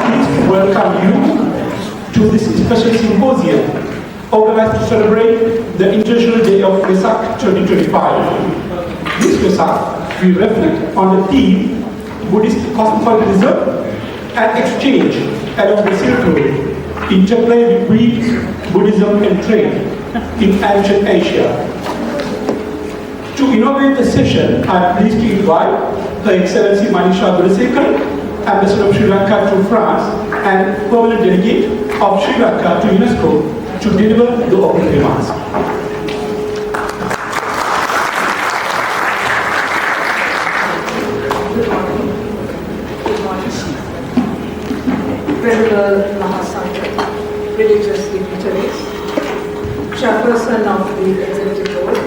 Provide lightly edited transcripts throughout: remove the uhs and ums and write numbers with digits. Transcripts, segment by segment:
pleased to welcome you to this special symposium organized to celebrate the International Day of Vesak 2025. This Vesak, we reflect on the theme Buddhist Cosmopolitanism and Exchange along the Silk Road, Interplay between Buddhism and Trade in ancient Asia. To inaugurate the session, I am pleased to invite Her Excellency Manisha Gunasekera, Ambassador of Sri Lanka to France and Permanent Delegate of Sri Lanka to UNESCO to deliver the opening remarks. Venerable Mahasangha, religious dignitaries, Chairperson of the Executive Board,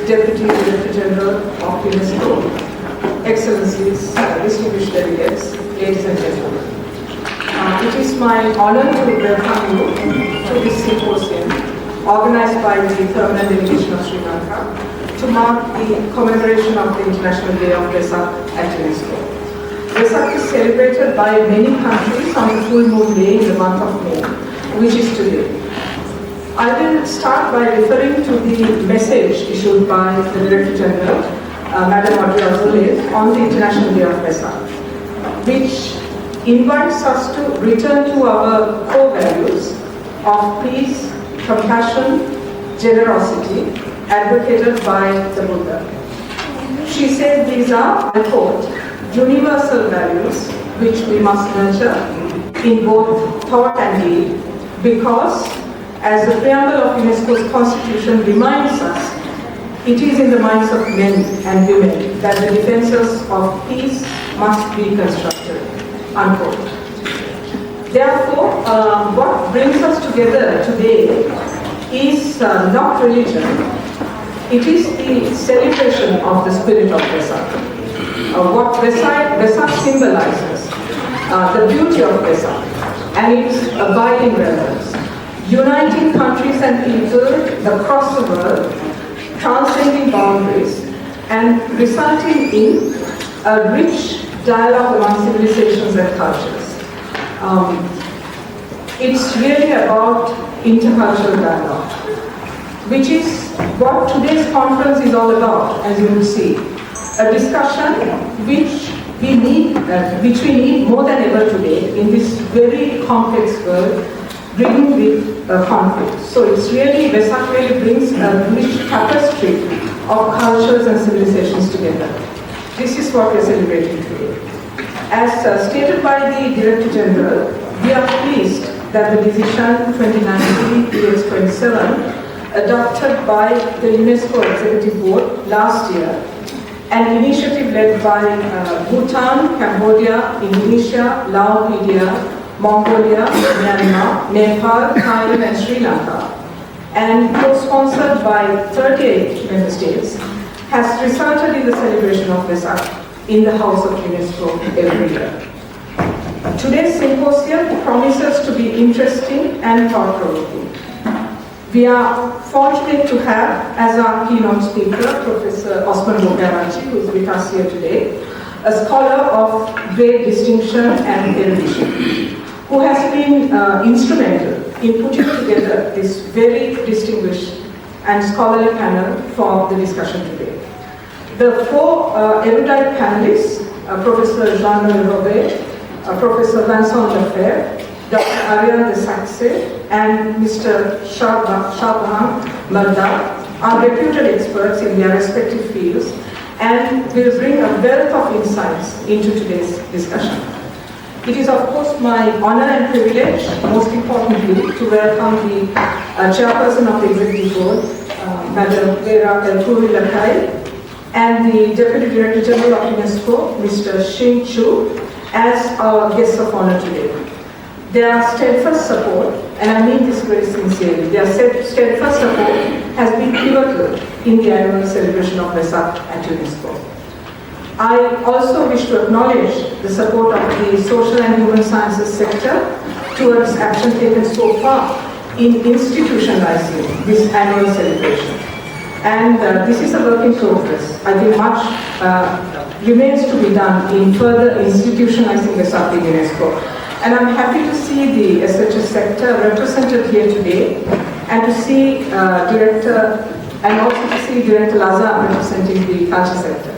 Deputy Director General of UNESCO, Excellencies, distinguished delegates, ladies and gentlemen. It is my honor to welcome you to this symposium organized by the Permanent Delegation of Sri Lanka to mark the commemoration of the International Day of Vesak at UNESCO. Vesak is celebrated by many countries on the full moon day in the month of May, which is today. I will start by referring to the message issued by the Director General, Madam Lacoeuilhe, on the International Day of Vesak, which invites us to return to our core values of peace, compassion, generosity, advocated by the Buddha. She said these are, I quote, universal values which we must nurture in both thought and deed, because, as the preamble of UNESCO's constitution reminds us, it is in the minds of men and women that the defenses of peace must be constructed, unquote. Therefore, what brings us together today is not religion, it is the celebration of the spirit of Vesak. What Vesak symbolizes, the beauty of Vesak and its abiding relevance, uniting countries and people across the world, transcending boundaries, and resulting in a rich dialogue among civilizations and cultures. It's really about intercultural dialogue, which is what today's conference is all about, as you will see. A discussion which we need more than ever today in this very complex world, bringing with conflict. So it's really, Vesak really brings a rich tapestry of cultures and civilizations together. This is what we are celebrating today. As stated by the Director General, we are pleased that the decision 2019-27 adopted by the UNESCO Executive Board last year, an initiative led by Bhutan, Cambodia, Indonesia, Lacoeuilhe, Mongolia, Myanmar, Nepal, Thailand and Sri Lanka, and co-sponsored by 38 member states, has resulted in the celebration of Vesak in the House of UNESCO every year. Today's symposium promises to be interesting and thought-provoking. We are fortunate to have as our keynote speaker Professor Osman Bokarachi, who is with us here today, a scholar of great distinction and erudition, who has been instrumental in putting together this very distinguished and scholarly panel for the discussion today. The four erudite panelists, Professor Jean-Noel, Professor Vincent Lefebvre, Dr. Ariel de Saxe, and Mr. Shaban Malda, are reputed experts in their respective fields and will bring a wealth of insights into today's discussion. It is, of course, my honor and privilege, most importantly, to welcome the Chairperson of the Executive Board, Madam Vera Khoury, and the Deputy Director General of UNESCO, Mr. Xing, as our guests of honor today. Their steadfast support, and I mean this very sincerely, their steadfast support has been pivotal in the annual celebration of Vesak at UNESCO. I also wish to acknowledge the support of the social and human sciences sector towards action taken so far in institutionalizing this annual celebration. And this is a work in progress. I think much remains to be done in further institutionalizing Vesak in UNESCO. And I'm happy to see the SHS sector represented here today, and to see Director Laza representing the culture sector.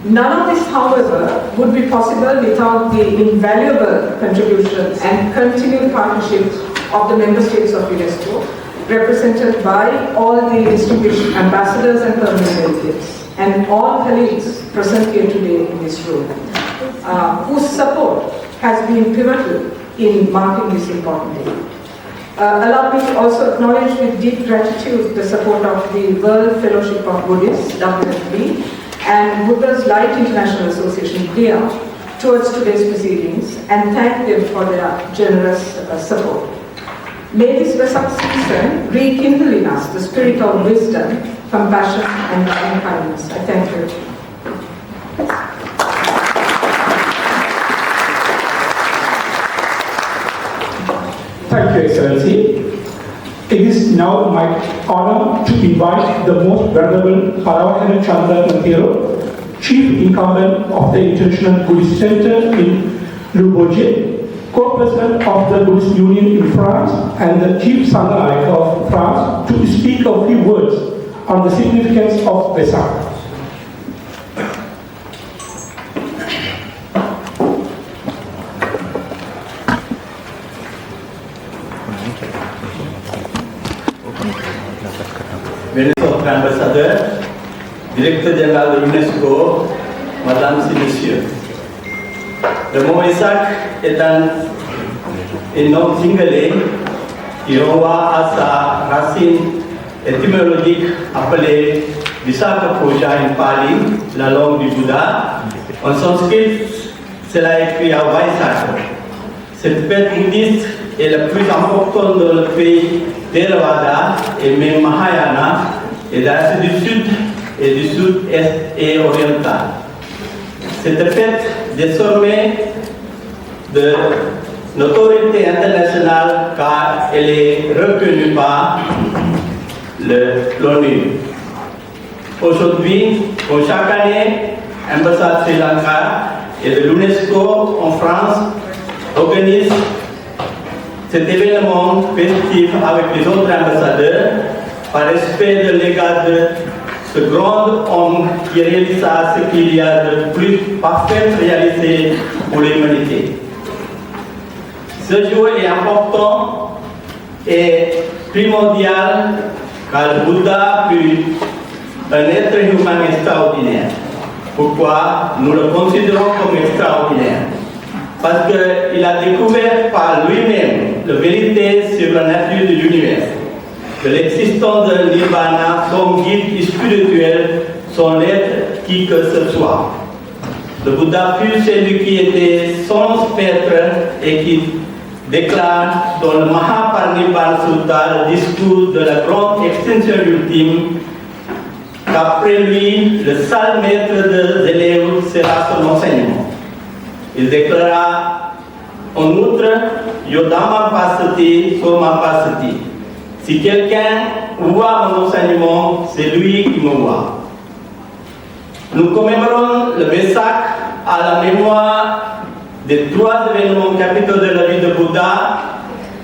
None of this, however, would be possible without the invaluable contribution and continued partnership of the Member States of UNESCO, represented by all the distinguished ambassadors and permanent delegates, and all colleagues present here today in this room, whose support has been pivotal in marking this important day. Allow me to also acknowledge with deep gratitude the support of the World Fellowship of Buddhists, WFB, and Buddha's Light International Association, Vera, towards today's proceedings, and thank them for their generous support. May this Vesak season rekindle in us the spirit of wisdom, compassion, and loving kindness. I thank you. Thank you, Excellency. It is now my honor to invite the most Venerable Parawahera Chandaratana Thero, Chief Incumbent of the International Buddhist Center in Lacoeuilhe, Co-President of the Buddhist Union in France, and the Chief Sangha of France, to speak a few words on the significance of Vesak. Venerable Ambassadeur, Directeur Général de l'UNESCO, Mesdames et Messieurs. Le mot Vesak est un nom singulier qui renvoie à sa racine étymologique appelée Visakha Puja en Pali, la langue du Bouddha. En sanskrit, cela est écrit à Vaisakha. Cette fête bouddhiste est la plus importante dans le pays Theravada et même Mahayana et d'Asie du Sud et du Sud-Est et oriental. Cette fête, désormais de notoriété internationale car elle est reconnue par l'ONU. Aujourd'hui, comme chaque année, l'ambassade Sri Lanka et de l'UNESCO en France organise cet événement festif avec les autres ambassadeurs par respect de l'égard de ce grand homme qui réalisa ce qu'il y a de plus parfait réalisé pour l'humanité. Ce jour est important et primordial car le Bouddha fut un être humain extraordinaire. Pourquoi nous le considérons comme extraordinaire? Parce qu'il a découvert par lui-même la vérité sur la nature de l'univers, de l'existence de Nirvana, son guide spirituel, son être qui que ce soit. Le Bouddha fut celui qui était son maître et qui déclare dans le Mahaparinibbana Sutta, le discours de la grande extinction ultime, qu'après lui, le seul maître des élèves sera son enseignement. Il déclara en outre, Yodama Pasati, Soma Pasati. Si quelqu'un voit mon enseignement, c'est lui qui me voit. Nous commémorons le Vesak à la mémoire des trois événements capitaux de la vie de Bouddha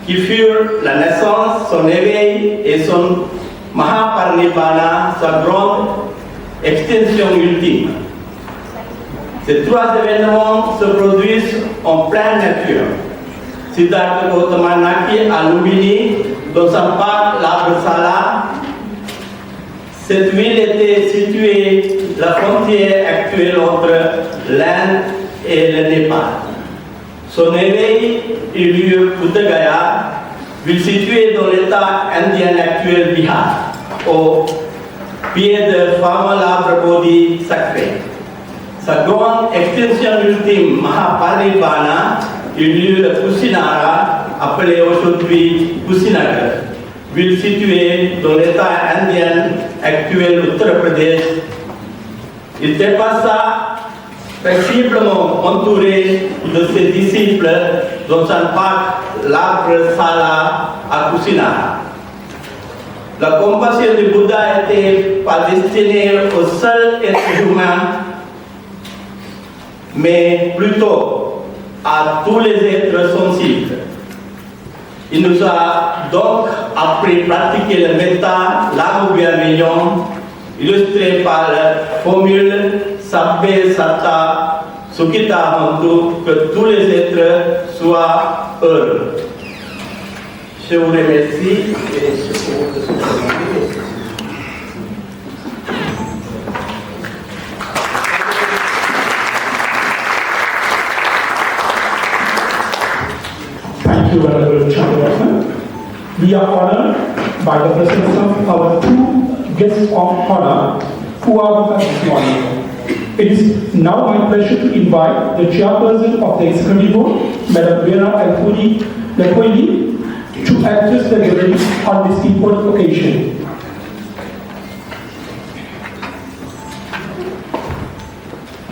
qui furent la naissance, son éveil et son Mahaparinibbana, sa grande extinction ultime. Ces trois événements se produisent en pleine nature. Siddhartha Gautama naquit à Lumbini, dans un parc, l'arbre Sala. Cette ville était située à la frontière actuelle entre l'Inde et le Népal. Son éveil eut lieu à Buddha Gaya, ville située dans l'état indien actuel Bihar, au pied de fameux arbre Bodhi sacré. Sa grande extinction ultime, Mahaparinibbana, eut lieu à Kusinara, appelée aujourd'hui Kusinagar, ville située dans l'état indien actuel Uttar Pradesh. Il dépassa paisiblement entouré de ses disciples dans un parc, l'arbre Sala à Kusinara. La compassion du Bouddha n'était pas destinée au seul être humain, mais plutôt à tous les êtres sensibles. Il nous a donc appris à pratiquer le metta, l'amour bienveillant, illustré par la formule Sabbe Satta Sukhita Hantu, que tous les êtres soient heureux. Je vous remercie et je vous remercie. Thank you, Venerable Chairperson. We are honored by the presence of our two guests of honor who are with us this morning. It is now my pleasure to invite the Chairperson of the Executive Board, Madam Vera Lacoeuilhe, to address the gathering on this important occasion.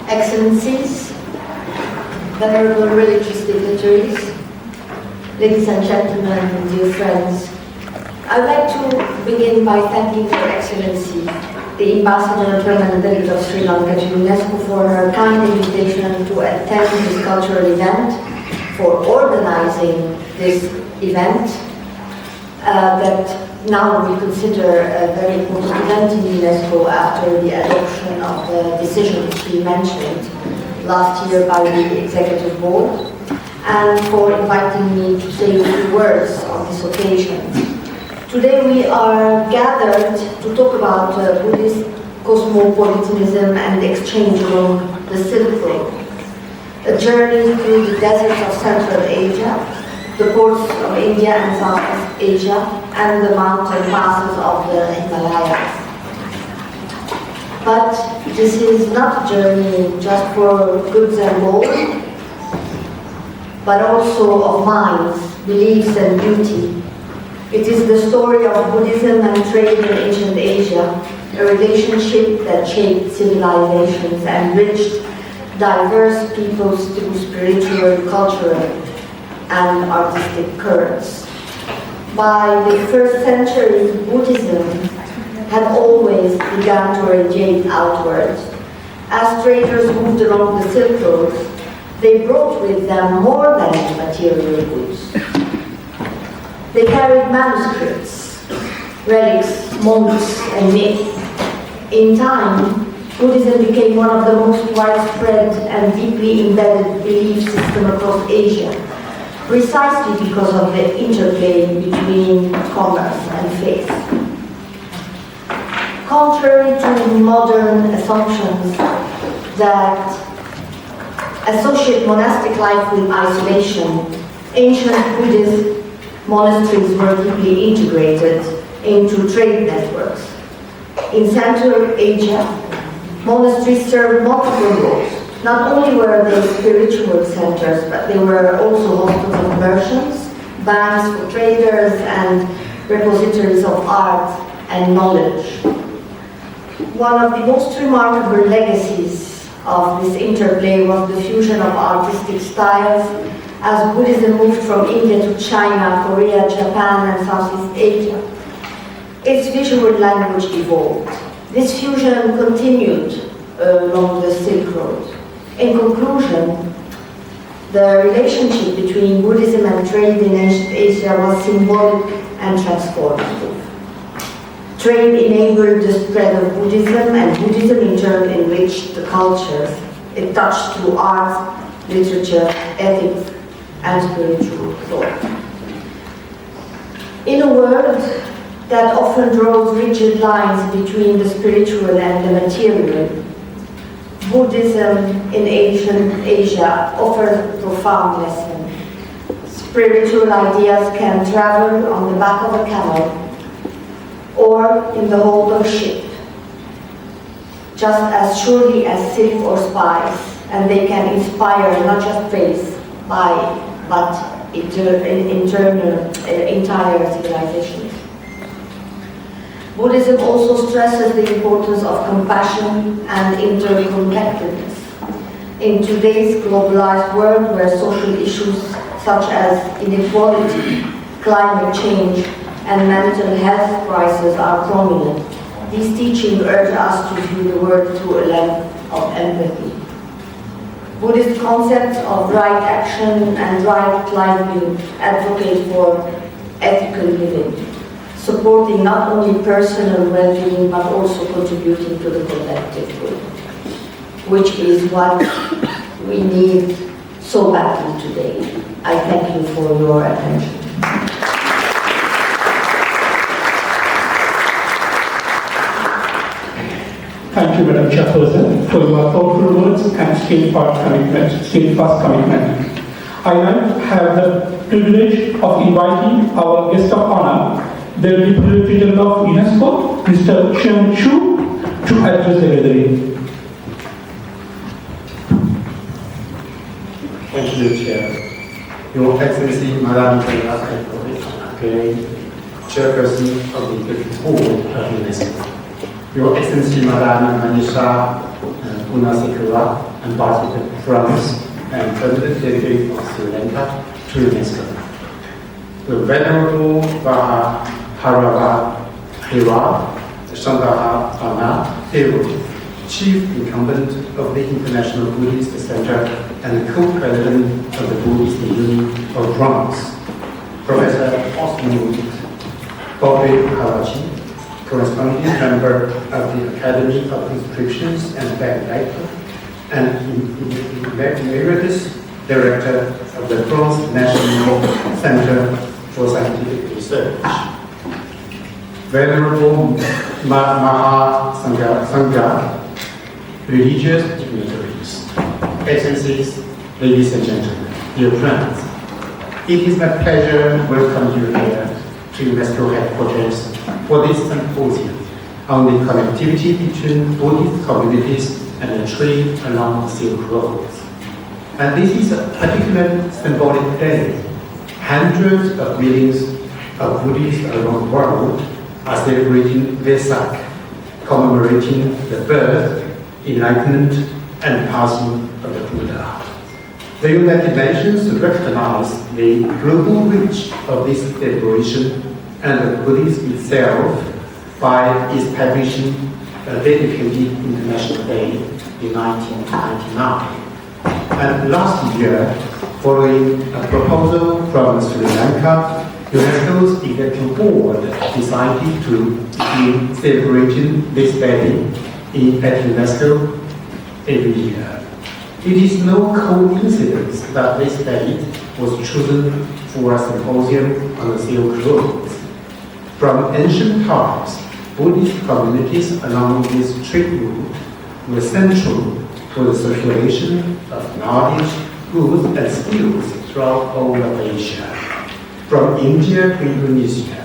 Excellencies, Venerable religious dignitaries, ladies and gentlemen, dear friends, I'd like to begin by thanking Your Excellency, the Ambassador and Permanent Delegate of Sri Lanka to UNESCO, for her kind invitation to attend this cultural event, for organizing this event that now we consider a very important event in UNESCO after the adoption of the decision she mentioned last year by the Executive Board, and for inviting me to say a few words on this occasion. Today we are gathered to talk about Buddhist Cosmopolitanism and Exchange along the Silk Road, a journey through the deserts of Central Asia, the ports of India and Southeast Asia, and the mountain passes of the Himalayas. But this is not a journey just for goods and gold, but also of minds, beliefs and beauty. It is the story of Buddhism and trade in ancient Asia, a relationship that shaped civilizations and enriched diverse peoples through spiritual, cultural, and artistic currents. By the first century, Buddhism had always begun to radiate outwards. As traders moved along the Silk Road, they brought with them more than material goods. They carried manuscripts, relics, monks, and myths. In time, Buddhism became one of the most widespread and deeply embedded belief systems across Asia, precisely because of the interplay between commerce and faith. Contrary to modern assumptions that associate monastic life with isolation, ancient Buddhist monasteries were deeply integrated into trade networks. In Central Asia, monasteries served multiple roles. Not only were they spiritual centers, but they were also hospitals of merchants, banks for traders, and repositories of art and knowledge. One of the most remarkable legacies of this interplay was the fusion of artistic styles as Buddhism moved from India to China, Korea, Japan, and Southeast Asia. Its visual language evolved. This fusion continued along the Silk Road. In conclusion, the relationship between Buddhism and trade in ancient Asia was symbolic and transformative. Trade enabled the spread of Buddhism, and Buddhism in turn enriched the cultures. It touched through art, literature, ethics, and spiritual thought. In a world that often draws rigid lines between the spiritual and the material, Buddhism in ancient Asia offers a profound lesson. Spiritual ideas can travel on the back of a camel or in the hold of a ship, just as surely as silk or spice, and they can inspire not just faith, but entire civilizations. Buddhism also stresses the importance of compassion and interconnectedness. In today's globalized world, where social issues such as inequality, climate change, and mental health crises are prominent, these teachings urge us to view the world through a lens of empathy. Buddhist concepts of right action and right livelihood advocate for ethical living, supporting not only personal well-being but also contributing to the collective good, which is what we need so badly today. I thank you for your attention. Thank you, Madam Chairperson, for your thoughtful words and steadfast commitment. I now have the privilege of inviting our guest of honor, the President of UNESCO, Mr. Chen Chu, to address the gathering. Thank you, Chair. Your Excellency, Madam Vera, Chairperson of the Executive Board of UNESCO. Your Excellency, Madam Manisha Gunasekera, Ambassador to France and President Delegate of Sri Lanka to UNESCO. The Venerable Parawahera, Chandaratana, Thero, Chief Incumbent of the International Buddhist Center and co-president of the Buddhist Union of France, Professor Parawahera, corresponding member of the Academy of Inscriptions and Delegate, and Emeritus Director of the France National Center for Scientific Research. Venerable Sangha, religious dignitaries, Excellencies, ladies and gentlemen, dear friends, it is my pleasure to welcome you here to UNESCO headquarters for this symposium on the connectivity between Buddhist communities and the trade along the Silk Roads. And this is a particularly symbolic day. Hundreds of millions of Buddhists around the world are celebrating Vesak, commemorating the birth, enlightenment, and passing of the Buddha. The United Nations recognize the global reach of this celebration and the Buddhism itself by establishing a dedicated International Day in 1999. And last year, following a proposal from Sri Lanka, UNESCO's Executive Board decided to begin celebrating this day at UNESCO every year. It is no coincidence that this date was chosen for a symposium on the Silk Roads. From ancient times, Buddhist communities along this trade route were central to the circulation of knowledge, goods, and skills throughout all of Asia. From India to Indonesia,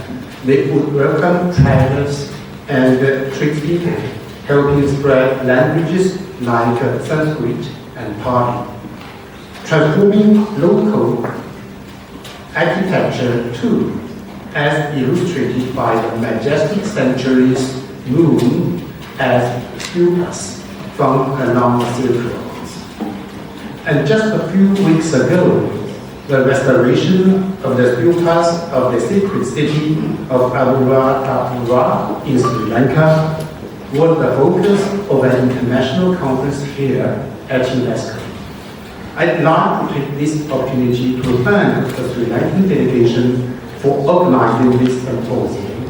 they would welcome travelers and tradespeople, helping spread languages like Sanskrit and Pali, transforming local architecture too, as illustrated by the majestic sanctuaries known as stupas found along the Silk Roads. And just a few weeks ago, the restoration of the stupas of the sacred city of Parawahera in Sri Lanka was the focus of an international conference here at UNESCO. I'd like to take this opportunity to thank the Sri Lankan delegation for organizing this symposium,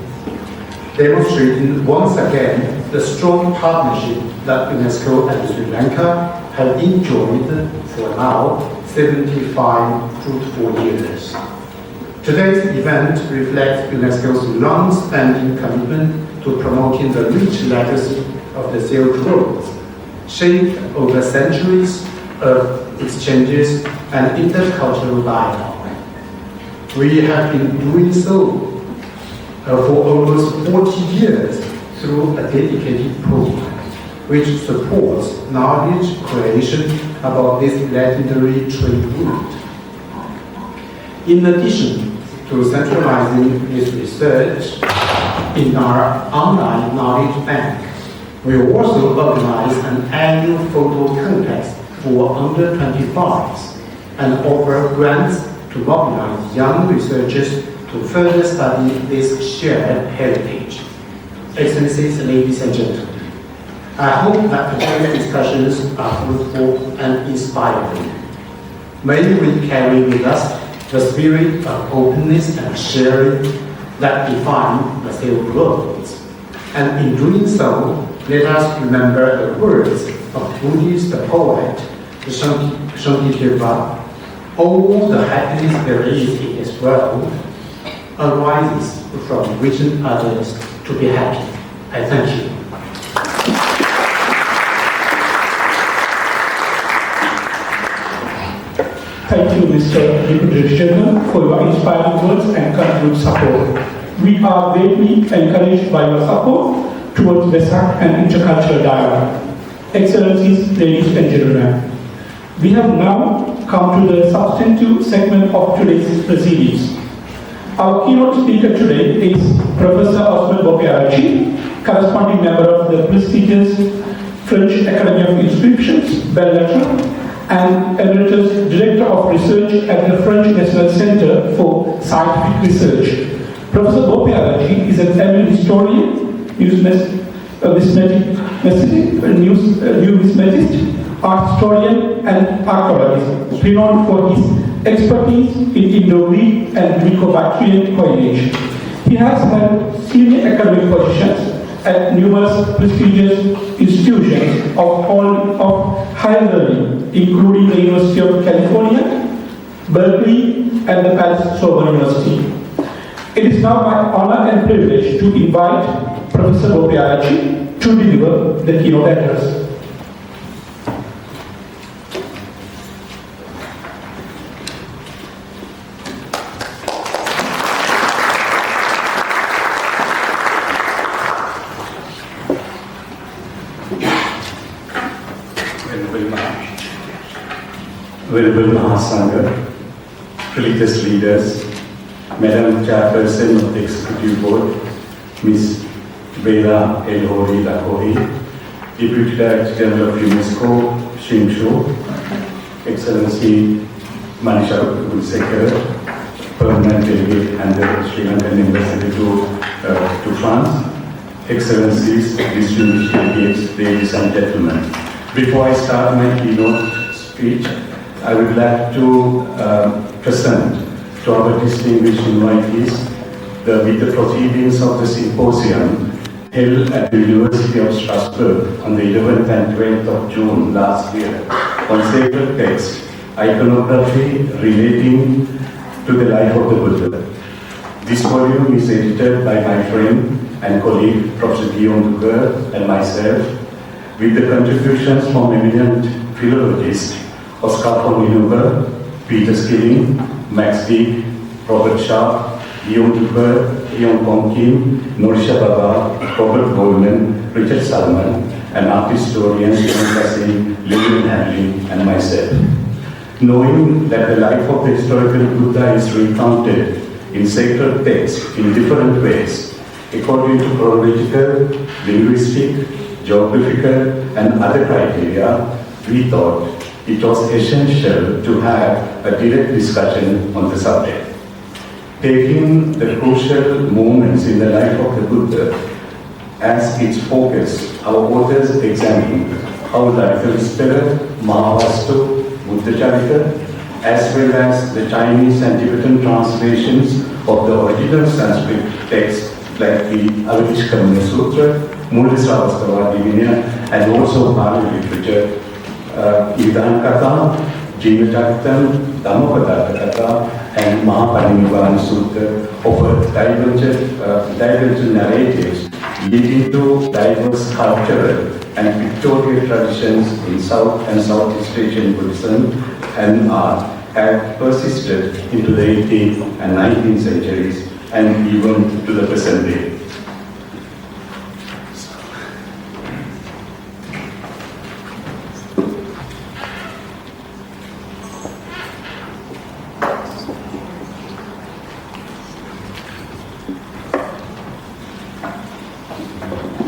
demonstrating once again the strong partnership that UNESCO and Sri Lanka have enjoyed for now 75 fruitful years. Today's event reflects UNESCO's long-standing commitment to promoting the rich legacy of the Silk Roads, shaped over centuries of exchanges and intercultural dialogue. We have been doing so for almost 40 years through a dedicated program which supports knowledge creation about this legendary trade route. In addition to centralizing this research in our online knowledge bank, we also organize an annual photo contest for under-25s and offer grants to mobilize young researchers to further study this shared heritage. Excellencies, ladies and gentlemen, I hope that today's discussions are fruitful and inspiring. May we carry with us the spirit of openness and sharing that define the Thero words. And in doing so, let us remember the words of Buddhist poet Chandaratana: all the happiness there is in this world arises from wishing others to be happy. I thank you. Thank you, Mr. Deputy Chairman, for your inspiring words and continued support. We are greatly encouraged by your support towards Vesak and intercultural dialogue. Excellencies, ladies and gentlemen, we have now come to the substantive segment of today's proceedings. Our keynote speaker today is Professor Osman Bopiarachi, corresponding member of the prestigious French Academy of Inscriptions, Belles Lettres, and Emeritus Director of Research at the French National Center for Scientific Research. Professor Bopiarachi is an eminent historian, numismatist, art historian, and archaeologist, renowned for his expertise in Indo-Greek and Greco-Bactrian coinage. He has held senior academic positions at numerous prestigious institutions of higher learning, including the University of California, Berkeley, and the Paris Sorbonne University. It is now my honor and privilege to invite Professor Bopiarachi to deliver the keynote address. Venerable Sangha, religious leaders, Madam Chairperson of the Executive Board, Ms. Vera Lacoeuilhe, Deputy Director General of UNESCO, Xing, Excellency Manisha Gunasekera, Permanent Delegate and the Sri Lankan Ambassador to France, Excellencies, distinguished delegates, ladies and gentlemen. Before I start my keynote speech, I would like to present to our distinguished invitees with the proceedings of the symposium held at the University of Strasbourg on the 11th and 12th of June last year on sacred text, iconography relating to the life of the Buddha. This volume is edited by my friend and colleague, Professor Jean-Noel, and myself, with the contributions from eminent philologists Oscar von Neuber, Peter Skilling, Max Dick, Robert Sharp, Guillaume Dupert, Ian Conkin, Manisha Baba, Robert Goldman, Richard Salman, and art historians Ian Cassie, Lillian Hanley, and myself. Knowing that the life of the historical Buddha is recounted in sacred texts in different ways, according to chronological, linguistic, geographical, and other criteria, we thought it was essential to have a direct discussion on the subject. Taking the crucial moments in the life of the Buddha as its focus, our authors examined how the Spirit, Mahavastu, Buddha Charita, as well as the Chinese and Tibetan translations of the original Sanskrit texts like the Avadishkamana Sutra, Mulisravastava Divina, and also Pali literature, Idhan Katha, Jivacharitam, Dhammapada Katha, and Mahaparinirvana Sutta offer divergent narratives leading to diverse cultural and pictorial traditions in South and Southeast Asian Buddhism and art have persisted into the 18th and 19th centuries and even to the present day.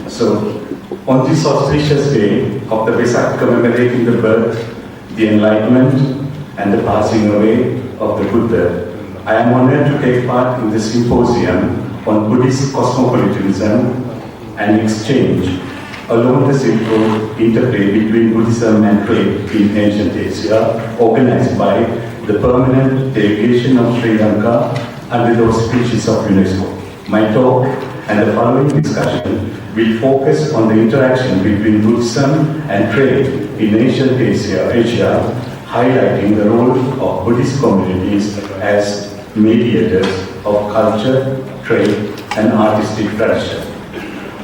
So, on this auspicious day of the Vesak commemorating the birth, the enlightenment, and the passing away of the Buddha, I am honored to take part in the Symposium on Buddhist Cosmopolitanism and Exchange, along the Silk Road Interplay between Buddhism and Trade in ancient Asia, organized by the Permanent Delegation of Sri Lanka under the auspices of UNESCO. My talk and the following discussion will focus on the interaction between Buddhism and trade in ancient Asia, highlighting the role of Buddhist communities as mediators of culture, trade, and artistic tradition.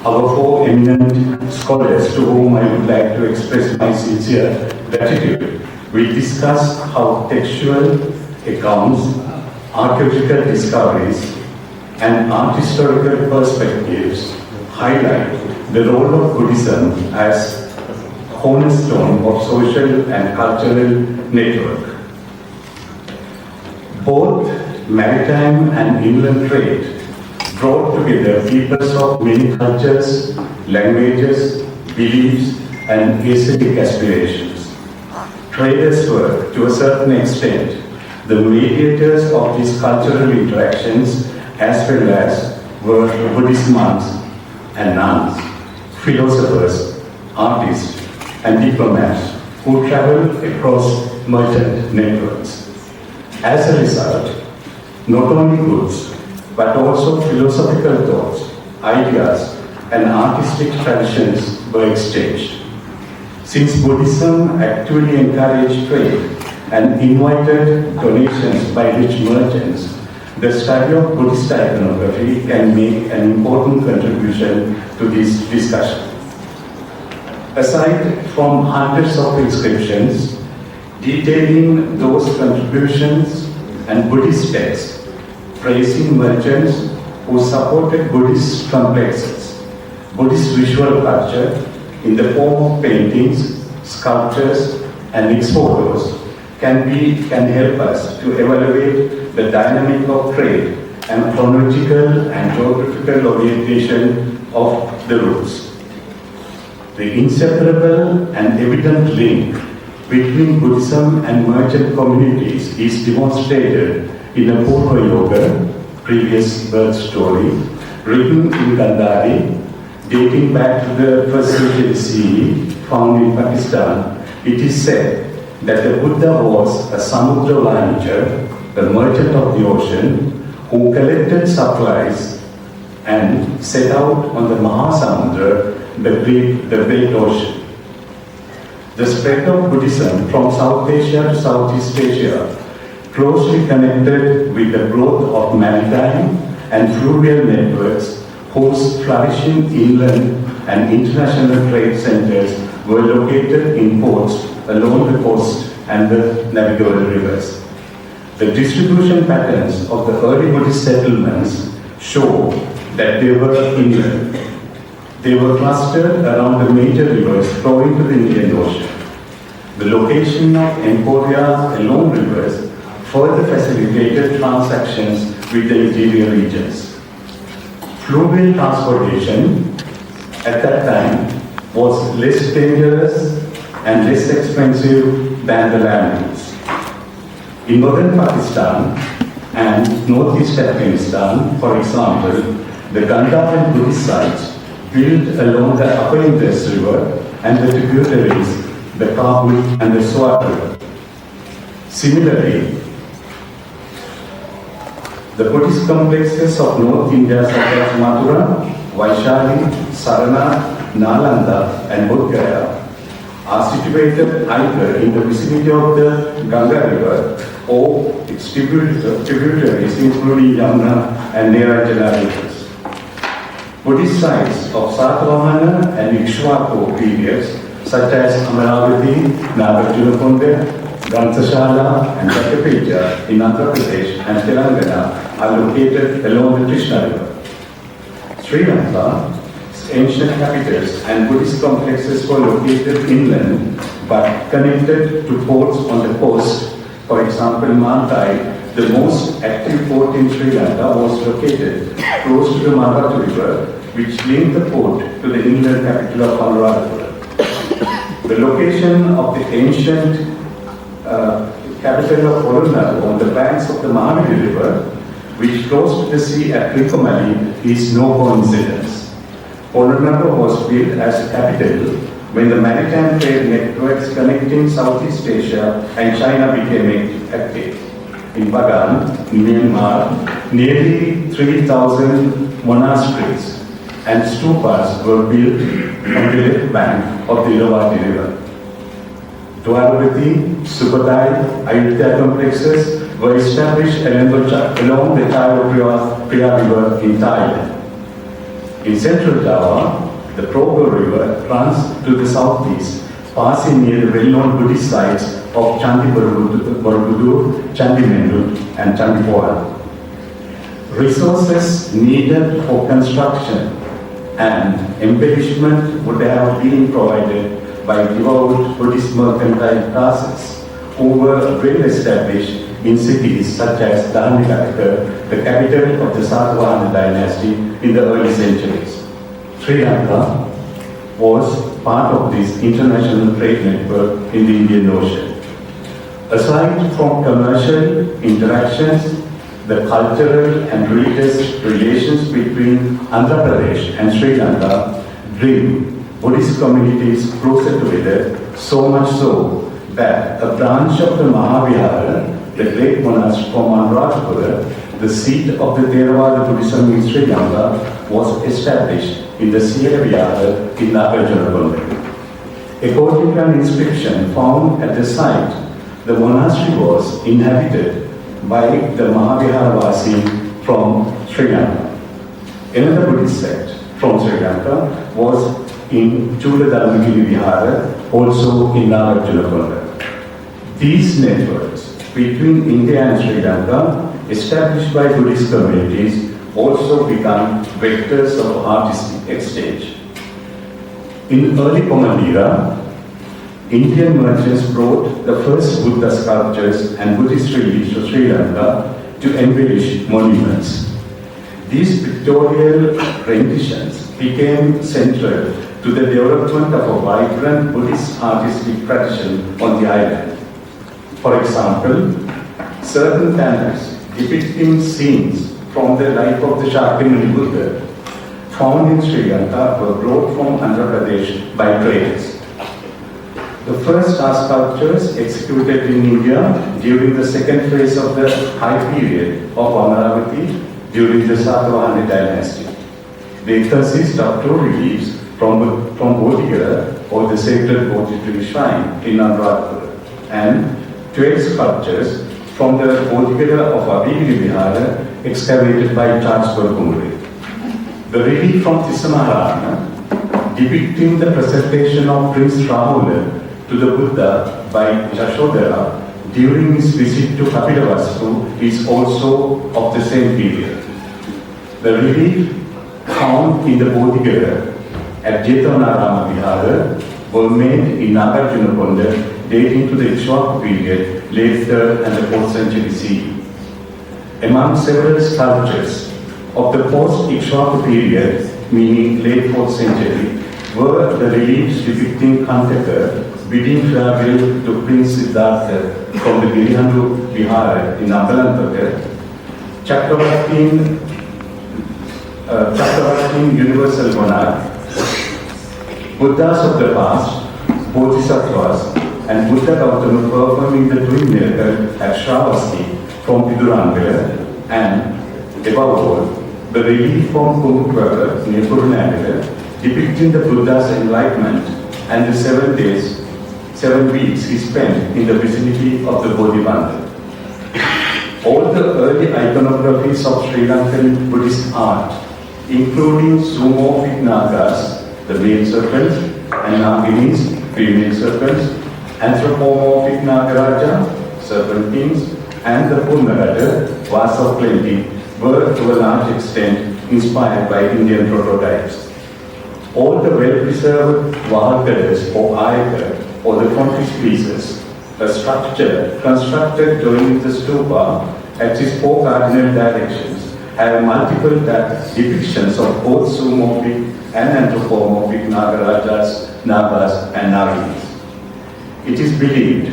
Our four eminent scholars, to whom I would like to express my sincere gratitude, will discuss how textual accounts, archaeological discoveries, and art historical perspectives highlight the role of Buddhism as cornerstone of social and cultural network. Both maritime and inland trade brought together peoples of many cultures, languages, beliefs, and aesthetic aspirations. Traders were, to a certain extent, the mediators of these cultural interactions, as well as were Buddhist monks and nuns, philosophers, artists, and diplomats who traveled across merchant networks. As a result, not only goods, but also philosophical thoughts, ideas, and artistic traditions were exchanged. Since Buddhism actively encouraged trade and invited donations by rich merchants, the study of Buddhist iconography can make an important contribution to this discussion. Aside from hundreds of inscriptions detailing those contributions and Buddhist texts, praising merchants who supported Buddhist complexes, Buddhist visual culture in the form of paintings, sculptures, and exposures can help us to evaluate the dynamic of trade and chronological and geographical orientation of the routes. The inseparable and evident link between Buddhism and merchant communities is demonstrated in a Purva Yoga, previous birth story, written in Gandhari, dating back to the 1st century CE, found in Pakistan. It is said that the Buddha was a Samudra Vanijar, a merchant of the ocean, who collected supplies and set out on the Mahasamudra, the great ocean. The spread of Buddhism from South Asia to Southeast Asia closely connected with the growth of maritime and fluvial networks whose flourishing inland and international trade centers were located in ports along the coast and the navigable rivers. The distribution patterns of the early Buddhist settlements show that they were inland. They were clustered around the major rivers flowing to the Indian Ocean. The location of emporia along rivers further facilitated transactions with the interior regions. Fluvial transportation at that time was less dangerous and less expensive than the land routes. In northern Pakistan and northeast Afghanistan, for example, the Gandhar Buddhist sites built along the upper Indus River and the tributaries, the Khoury and the Swat River. Similarly, the Buddhist complexes of North India such as Mathura, Vaishali, Sarana, Nalanda and Bodh Gaya are situated either in the vicinity of the Ganga River or its tributaries including Yamuna and Neranjana rivers. Buddhist sites of Satavahana and Ikshvaku periods such as Amaravati, Nagarjunakonda, Granthashala and Lacoeuilhe in Andhra Pradesh and Telangana are located along the Krishna River. Sri Lanka's ancient capitals and Buddhist complexes were located inland but connected to ports on the coast. For example, Mantai, the most active port in Sri Lanka, was located close to the Maravati River, which linked the port to the inland capital of Anuradhapura. The location of the ancient capital of Corona on the banks of the Mahaviri River, which flows to the sea at Trincomalee, is no coincidence. Member was built as a capital when the maritime trade networks connecting Southeast Asia and China became active. In Bagan, Myanmar, nearly 3,000 monasteries and stupas were built on the left bank of the Irrawaddy River. Dwaravati, Sukhothai, Ayutthaya complexes were established along the Chairperson River in Thailand. In central Java, the Progo River runs to the southeast, passing near the well-known Buddhist sites of Candi Borobudur, Candi Mendut, and Candi Pohan. Resources needed for construction and embellishment would have been provided by devout Buddhist mercantile classes who were well established in cities such as Lacoeuilhe, the capital of the Sattavahana dynasty in the early centuries. Sri Lanka was part of this international trade network in the Indian Ocean. Aside from commercial interactions, the cultural and religious relations between Andhra Pradesh and Sri Lanka bring Buddhist communities closer together, so much so that a branch of the Mahavihara, the great monastery from Anuradhapura, the seat of the Theravada Buddhism in Sri Lanka, was established in the Sierra Vihara in Nagarjunakonda. According to an inscription found at the site, the monastery was inhabited by the Mahaviharavasi from Sri Lanka. Another Buddhist sect from Sri Lanka was in Chula Dharmagiri Vihara, also in Nagarjunakonda. These networks between India and Sri Lanka, established by Buddhist communities, also become vectors of artistic exchange. In early Common Era, Indian merchants brought the first Buddha sculptures and Buddhist reliefs to Sri Lanka to embellish monuments. These pictorial renditions became central to the development of a vibrant Buddhist artistic tradition on the island. For example, certain panels depicting scenes from the life of the Shakyamuni Buddha found in Sri Lanka were brought from Andhra Pradesh by traders. The first are sculptures executed in India during the second phase of the high period of Amaravati during the Sattavahana dynasty. They consist of two reliefs from Bodhigara, or the sacred Bodhi tree shrine in Anuradhapura, and 12 sculptures from the Bodhigara of Abhigiri Vihara excavated by Charles Khoury. The relief from Tisamaharana, depicting the presentation of Prince Rahula to the Buddha by Yashodhara during his visit to Kapilavastu, is also of the same period. The relief found in the Bodhigara at Jetavana Vihara were made in Nagarjunakonda, dating to the Ikshvaku period, late 3rd and the 4th century CE. Among several sculptures of the post-Ikshvaku period, meaning late 4th century, were the reliefs depicting Kantaka bidding farewell to Prince Siddhartha from the Girihandu Vihara in Ambalantaka, Chakravartin Universal Monarch, Buddhas of the past, Bodhisattvas, and Buddha Gautama performing the twin miracle at Shravasti from Vidurangala, and above all, the relief from Kumbhakarna near Kurunagala depicting the Buddha's enlightenment and the 7 weeks he spent in the vicinity of the Bodhibandha. All the early iconographies of Sri Lankan Buddhist art, including zoomorphic Nagas, the male serpents, and Naginis, female serpents, anthropomorphic Nagaraja, serpent kings, and the Purnagata, vase of plenty, were to a large extent inspired by Indian prototypes. All the well-preserved Vahalkadas or Ayaka, or the frontispieces, a structure constructed joining the stupa at its 4 cardinal directions, have multiple depictions of both zoomorphic and anthropomorphic Nagarajas, Nagas, and Naginis. It is believed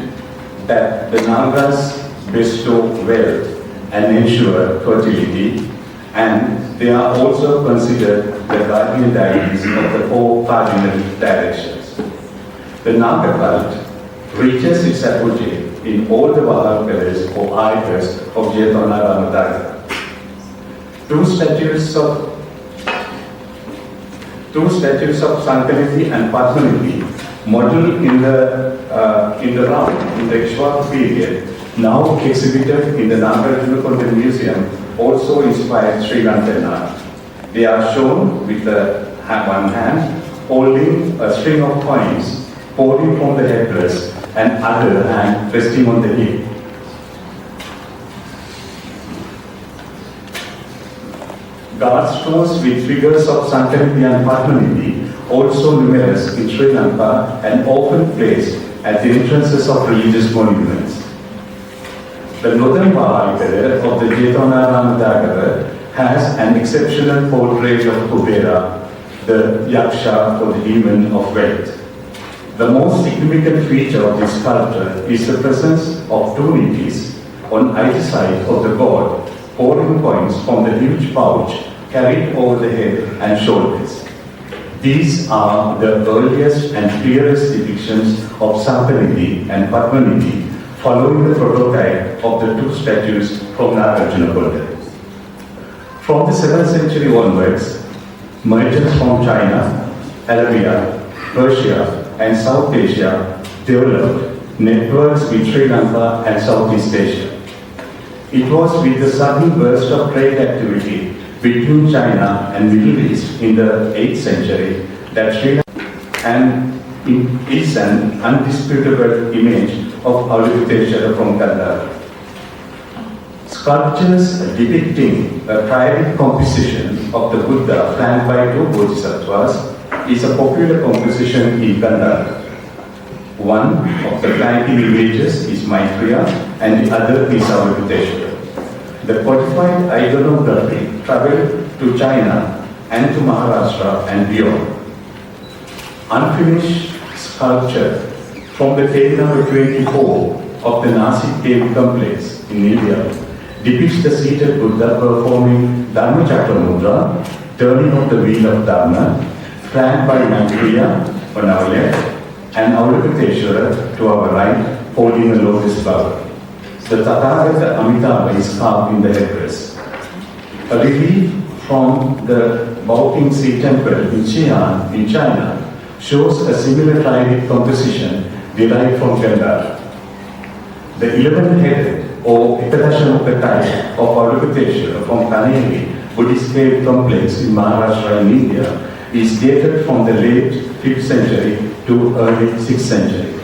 that the Nagas bestow wealth and ensure fertility, and they are also considered the guardian deities of the four cardinal directions. The Nayaka cult reaches its apogee in all the Vahakas or idols of Jean-Noel. Two statues of Sankaliti and Padmaniti, modeled in the round in the Ishwara period, now exhibited in the Nagarjuna Museum, also inspired Sri Lankan art. They are shown with one hand holding a string of coins pouring from the headdress and other hand resting on the hip. Guard stones with figures of Sankaliti and Padmaniti, also numerous in Sri Lanka and often placed at the entrances of religious monuments. The northern Parawahera of the Jetonarama has an exceptional portrait of Vera, the Yaksha or the demon of wealth. The most significant feature of this sculpture is the presence of two nidhis on either side of the god, pouring coins from the huge pouch carried over the head and shoulders. These are the earliest and clearest depictions of Sankaliti and Padmaniti, following the prototype of the two statues from Nagarjuna. From the 7th century onwards, merchants from China, Arabia, Persia, and South Asia developed networks with Sri Lanka and Southeast Asia. It was with the sudden burst of trade activity between China and Middle East in the 8th century that Sri Lanka and is an undisputable image of Lacoeuilhe from Gandhara. Sculptures depicting a triadic composition of the Buddha flanked by two bodhisattvas is a popular composition in Gandhara. One of the flanking images is Maitreya and the other is Lacoeuilhe. The codified iconography traveled to China and to Maharashtra and beyond. Unfinished sculpture from the cave number 24 of the Nasik cave complex in India depicts the seated Buddha performing Dharmachakra Mudra, turning of the wheel of Dharma, flanked by Maitreya on our left and Lacoeuilhe to our right, holding a lotus flower. The Tathagata Amitabha is carved in the headdress. A relief from the Baoqingxi temple in Xi'an in China shows a similar triadic composition derived from Gandhara. The 11-headed or Ekadashamukha type of Lacoeuilhe from Kaneli Buddhist cave complex in Maharashtra in India is dated from the late 5th century to early 6th century.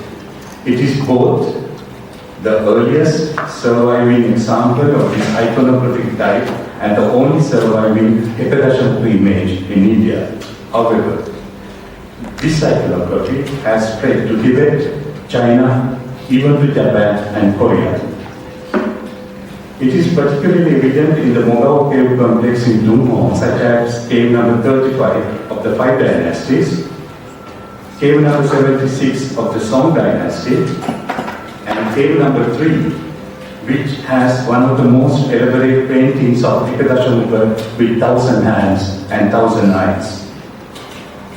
It is both the earliest surviving example of this iconographic type and the only surviving Ekadashamukha image in India. However, this iconography has spread to Tibet, China, even to Japan and Korea. It is particularly evident in the Mogao cave complex in Dunhuang, such as cave number 35 of the 5 dynasties, cave number 76 of the Song dynasty, and cave number 3, which has one of the most elaborate paintings of Ekadashamukha with 1,000 hands and 1,000 eyes.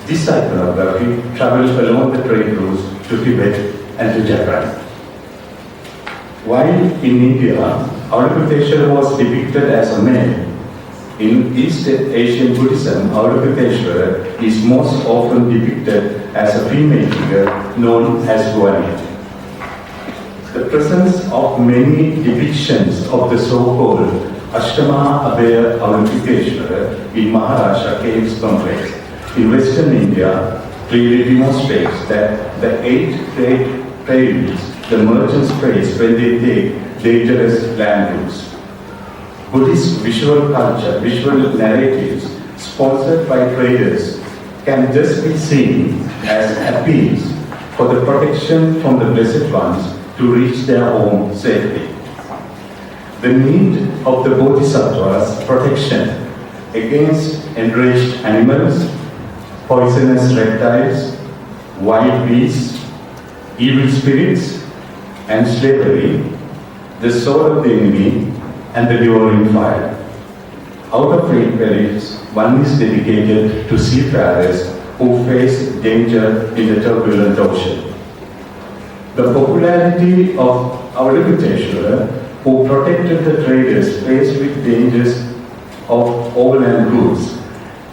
This iconography travels along the trade routes to Tibet and to Japan. While in India, Lacoeuilhe was depicted as a male, in East Asian Buddhism, Lacoeuilhe is most often depicted as a female figure known as Guanyi. The presence of many depictions of the so-called Ashtama Abhaya Lacoeuilhe in Maharashtra caves complex in Western India clearly demonstrates that the 8 great perils the merchants face when they take dangerous land routes. Buddhist visual culture, visual narratives sponsored by traders can just be seen as appeals for the protection from the Blessed Ones to reach their home safely. The need of the Bodhisattvas' protection against enraged animals, poisonous reptiles, wild beasts, evil spirits, and slavery, the sword of the enemy, and the devouring fire. Out of 8 periods, one is dedicated to seafarers who face danger in the turbulent ocean. The popularity of Avalokiteshvara, who protected the traders faced with dangers of overland routes,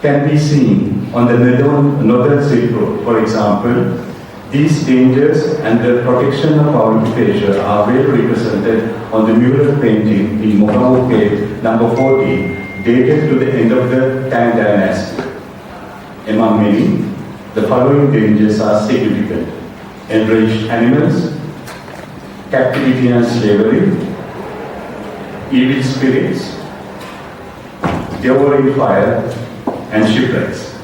can be seen on the northern Silk Road. For example, these dangers and the protection of Avalokiteshvara are well represented on the mural painting in Mogavu Cave number 40, dated to the end of the Tang Dynasty. Among many, the following dangers are significant: enraged animals, captivity and slavery, evil spirits, devouring fire, and shipwrecks.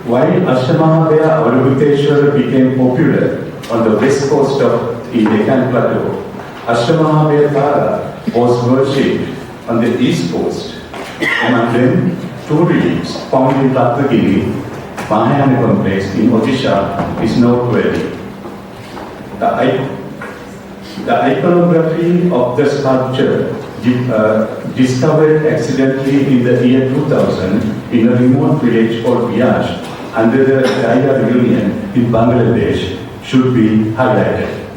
While Ashtamahadeva Avalokiteshvara became popular on the west coast of the Deccan Plateau, Ashtamahadeva was worshipped on the east coast. Among them, 2 reliefs found in Lacoeuilhe, Mahayana complex in Odisha, is noteworthy. The iconography of the sculpture, discovered accidentally in the year 2000 in a remote village called Biaj under the Daya Union in Bangladesh, should be highlighted.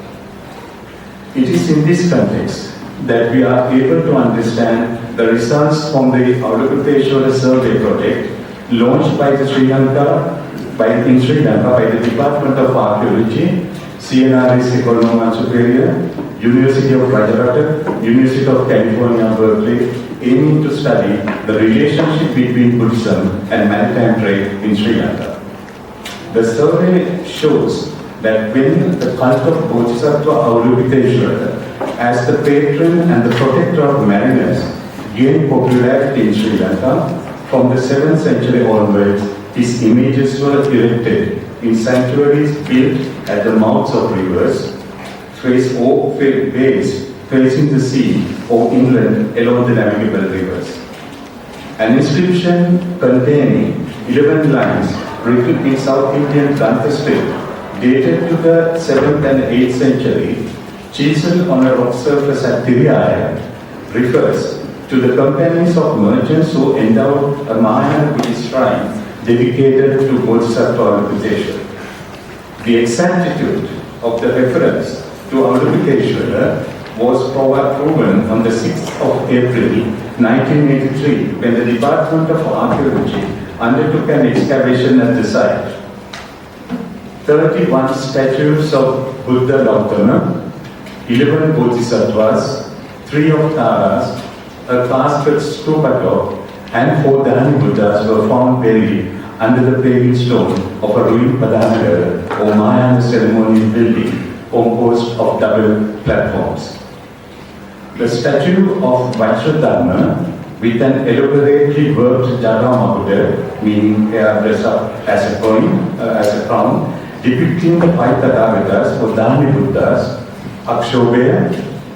It is in this context that we are able to understand the results from the Avalokiteshvara survey project launched by Sri Lanka by the Department of Archaeology, CNRS Economy Superior, University of Gujarat, University of California, Berkeley, aiming to study the relationship between Buddhism and maritime trade in Sri Lanka. The survey shows that when the cult of Bodhisattva Avalokiteshvara as the patron and the protector of mariners gained popularity in Sri Lanka, from the 7th century onwards, his images were erected in sanctuaries built at the mouths of rivers, bays facing the sea or inland along the navigable rivers. An inscription containing 11 lines written in South Indian Lanka script, dated to the 7th and 8th century, chiseled on a rock surface at Tiriyaya, refers to the companies of merchants who endowed a Mahayana Buddhist shrine dedicated to Bodhisattva Avalokiteshvara. The exactitude of the reference to Avalokiteshvara was proven on the 6th of April 1983 when the Department of Archaeology undertook an excavation at the site. 31 statues of Buddha Gautama, 11 Bodhisattvas, 3 of Taras, a casket stupa top, and 4 Dhyani Buddhas were found buried under the paving stone of a ruined Parawahera or Mahayana ceremonial building composed of double platforms. The statue of Vajradharma with an elaborately worked Jagama Buddha, meaning hair dressed up as a coin, as a crown, depicting the 5 Tathagatas or Dhyani Buddhas, Akshobhaya,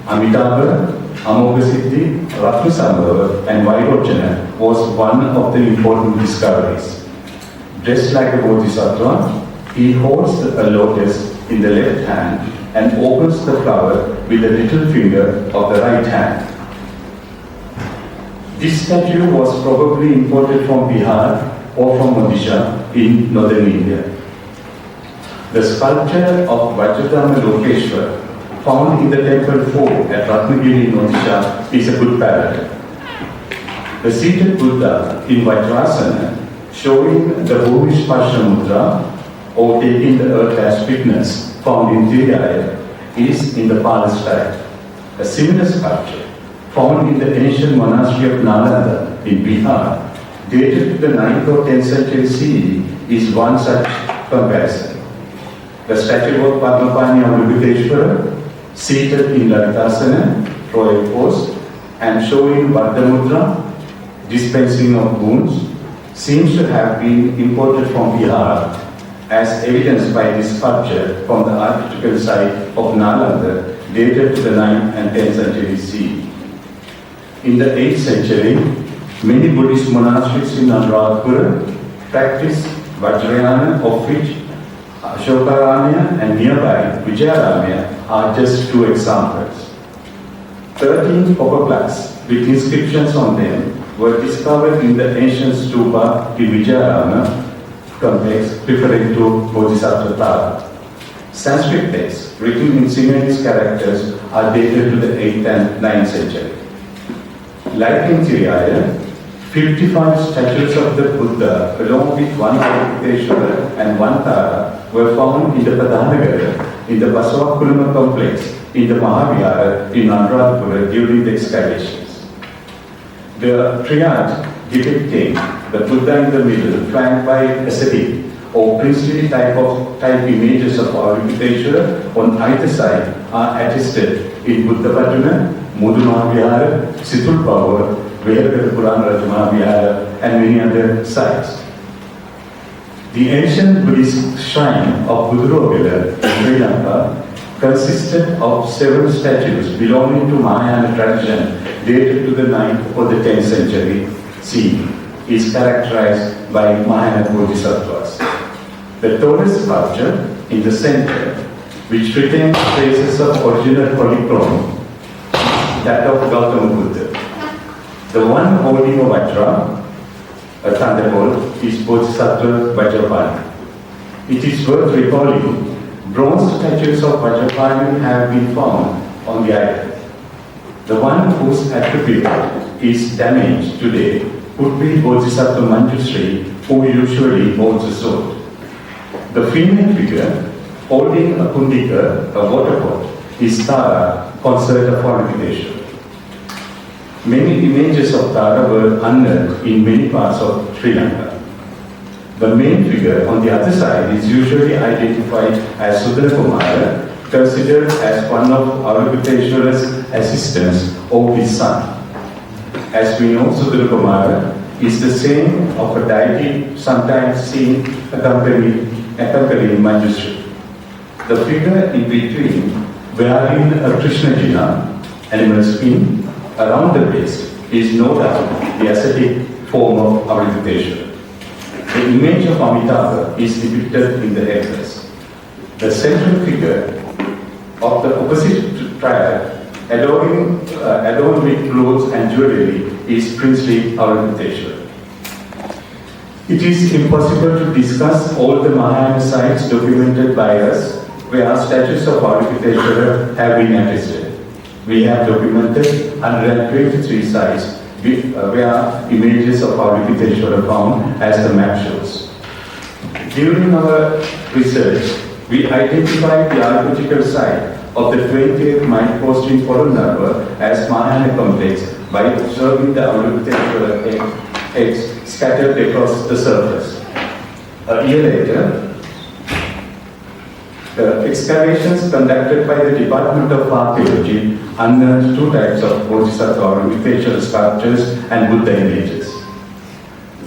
Amitabha, Amoghasiddhi, Ratnasambhava, and Vairocana was one of the important discoveries. Dressed like a bodhisattva, he holds a lotus in the left hand and opens the flower with the little finger of the right hand. This statue was probably imported from Bihar or from Odisha in northern India. The sculpture of Vajradharma Lokeshwar, found in the temple fort at Ratnagiri in Odisha, is a good parallel. The seated Buddha in Vajrasana, showing the Bhumish Pasha Mudra, or taking the earth as witness, found in Tiriyaya, is in the Pala style. A similar sculpture, found in the ancient monastery of Nalanda in Bihar, dated to the 9th or 10th century CE, is one such comparison. The statue of Padmapani Avalokiteshvara, seated in Lalitasana, royal pose, and showing Vardhamudra, dispensing of boons, seems to have been imported from Bihar, as evidenced by this sculpture from the architectural site of Nalanda, dated to the 9th and 10th century CE. In the 8th century, many Buddhist monasteries in Anuradhapura practiced Vajrayana, of which Ashokaramya and nearby Vijayaramya are just 2 examples. 13 copper plaques with inscriptions on them were discovered in the ancient stupa in Vijayarama complex referring to Bodhisattva Tara. Sanskrit texts written in Sinhalese characters are dated to the 8th and 9th century. Like in Tiriyaya, 55 statues of the Buddha along with one Avalokiteshvara and one Tara were found in the Pradhanagara in the Basavakulama complex in the Mahavihara in Anuradhapura during the excavations. The triad depicting the Buddha in the middle, flanked by ascetic or priestly type images of Avalokiteshvara on either side are attested in Buddha Patana, Mudu Mahavihara, Situl Pavur, Venerable Purana Mahavihara, and many other sites. The ancient Buddhist shrine of Buddharovila in Sri Lanka consisted of several statues belonging to Mahayana tradition dated to the 9th or the 10th century CE. Is characterized by Mahayana Bodhisattvas. The tallest sculpture in the center, which retains traces of original polychrome, that of Gautama Buddha. The one holding a Vajra, a thunderbolt, is Bodhisattva Vajrapani. It is worth recalling, bronze statues of Vajrapani have been found on the island. The one whose attribute is damaged today would be Bodhisattva Manjushri, who usually holds a sword. The female figure, holding a kundika, a water pot, is Tara, consort of Avalokiteshvara. Many images of Tara were unearthed in many parts of Sri Lanka. The main figure on the other side is usually identified as Sudana Kumara, considered as one of Avalokiteshvara's assistants or his son. As we know, Sudana Kumara is the same of a deity sometimes seen accompanying Manjushri. The figure in between, wearing a Krishna jina, animal skin, around the waist, is no doubt the ascetic form of Avalokiteshvara. The image of Amitabha is depicted in the headdress. The central figure of the opposite triad, adorned with clothes and jewelry, is princely Avalokiteshvara. It is impossible to discuss all the Mahayana sites documented by us where statues of Avalokiteshvara have been attested. We have documented 123 sites where images of Avalokiteshvara found, as the map shows. During our research, we identified the archaeological site of the 20th mile post in Polonnaruwa as Mahayana complex by observing the Avalokiteshvara eggs scattered across the surface. A year later, the excavations conducted by the Department of Archaeology unearthed 2 types of Bodhisattva Avalokiteshvara sculptures and Buddha images.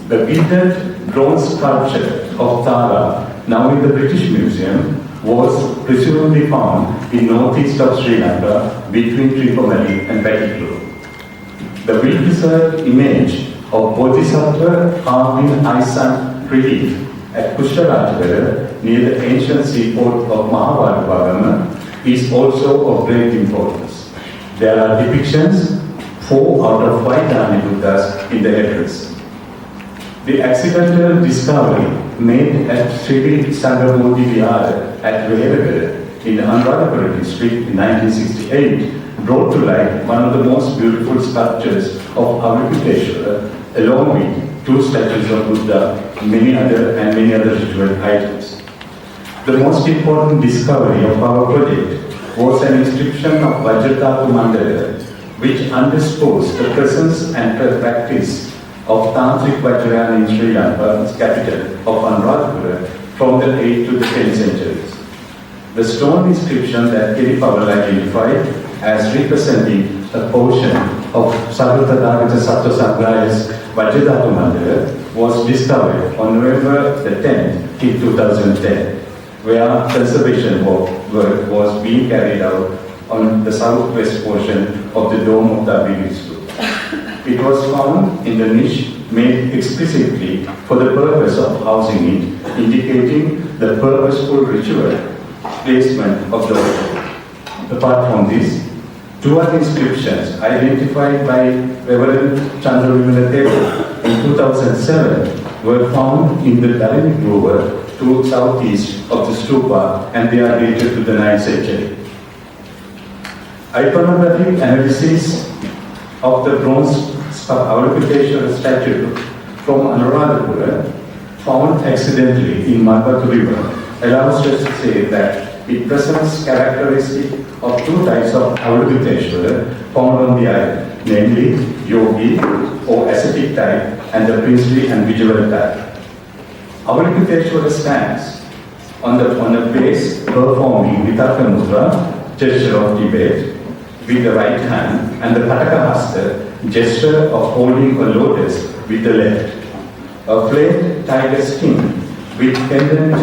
The gilded bronze sculpture of Tara, now in the British Museum, was presumably found in northeast of Sri Lanka between Tripomali and Patiklu. The well-preserved image of Bodhisattva carved in ice-sun relief at Kusharajgara near the ancient seaport of Mahavadvagama is also of great importance. There are depictions 4 out of 5 Dharma Buddhas in the headdress. The accidental discovery made at Sri Sangha Bodhi Vihara at Venerable in Anuradhapura district in 1968 brought to light one of the most beautiful sculptures of Avalokiteshvara, along with 2 statues of Buddha, many other ritual items. The most important discovery of our project was an inscription of Vajradhatu Mandala, which underscores the presence and practice of Tantric Vajrayana in Sri Lanka, its capital of Anuradhapura, from the 8th to the 10th centuries. The stone inscription that Kiri Pavel identified as representing a portion of Sarvatathagata Sattva Sangraya's Vajradhatu Mandala was discovered on November the 10th in 2010, where conservation work was being carried out on the southwest portion of the dome of the Abhivisku. It was found in the niche made explicitly for the purpose of housing it, indicating the purposeful ritual placement of the altar. Apart from this, Two other inscriptions identified by Reverend Chandaratana in 2007 were found in the Dalini Grove to southeast of the stupa, and they are dated to the 9th century. Iconographic analysis of the bronze Avalokiteshvara statue from Anuradhapura, found accidentally in Marbatu River, allows us to say that it presents characteristics of two types of Avalokiteshvara found on the island, namely yogi or ascetic type and the princely and vigilant type. Avalokiteshvara stands on a base performing Vitakka Mudra, gesture of Tibet, with the right hand, and the Pataka Hasta, gesture of holding a lotus with the left. A flayed tiger skin with pendant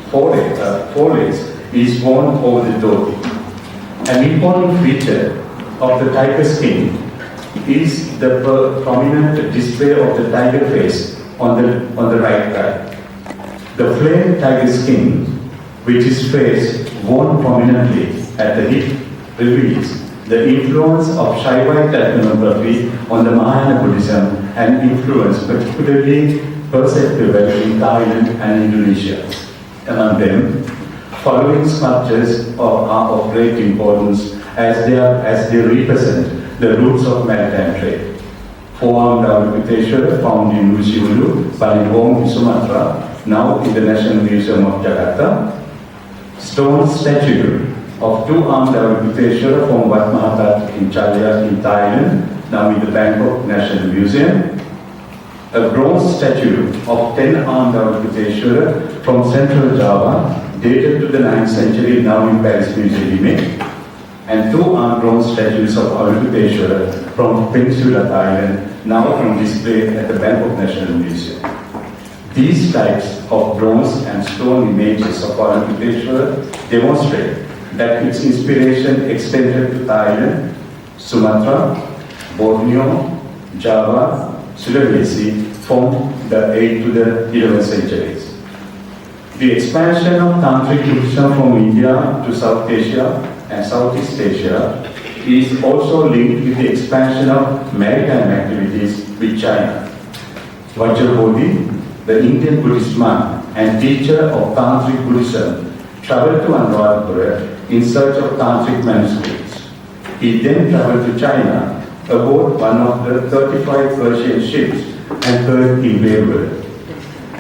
forelegs is worn over the dhoti. An important feature of the tiger skin is the prominent display of the tiger face on the right thigh. The flayed tiger skin, which is face worn prominently at the hip, reveals the influence of Shaivite iconography on the Mahayana Buddhism and influence particularly perceptible in Thailand and Indonesia. Among them, following sculptures are of great importance as they represent the roots of maritime trade. Four-armed Avalokiteshvara found in Lusivulu, Balingong, Sumatra, now in the National Museum of Jakarta. Stone statue of two-armed Avalokiteshvara from Wat Mahatat in Chalya in Thailand, now in the Bangkok National Museum. A bronze statue of 10-armed Avalokiteshvara from Central Java, dated to the 9th century, now in Paris Museum. And two-armed bronze statues of Avalokiteshvara from Peninsula Thailand, now on display at the Bangkok National Museum. These types of bronze and stone images of Avalokiteshvara demonstrate that its inspiration extended to Thailand, Sumatra, Borneo, Java, Sulawesi from the 8th to the 11th centuries. The expansion of Tantric Buddhism from India to South Asia and Southeast Asia is also linked with the expansion of maritime activities with China. Vajrabodhi, the Indian Buddhist monk and teacher of Tantric Buddhism, traveled to Anuradhapura in search of Tantric manuscripts. He then traveled to China aboard one of the 35 Persian ships anchored in Vera.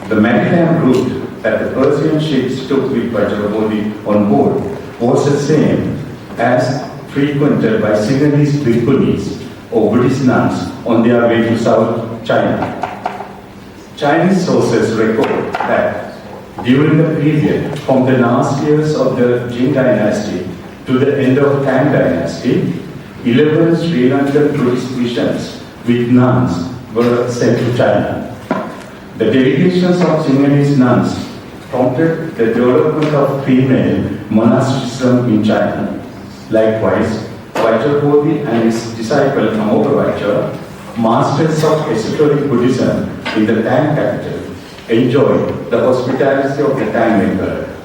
The maritime route that the Persian ships took with Vajrabodhi on board was the same as frequented by Sinhalese bhikkhunis or Buddhist nuns on their way to South China. Chinese sources record that during the period from the last years of the Xing dynasty to the end of Tang dynasty, 11 Sri Lankan Buddhist missions with nuns were sent to China. The delegations of Sinhalese nuns prompted the development of female monasticism in China. Likewise, Vajrabodhi and his disciple Amoghavajra, masters of esoteric Buddhism in the Tang capital, enjoyed the hospitality of the Tang emperor.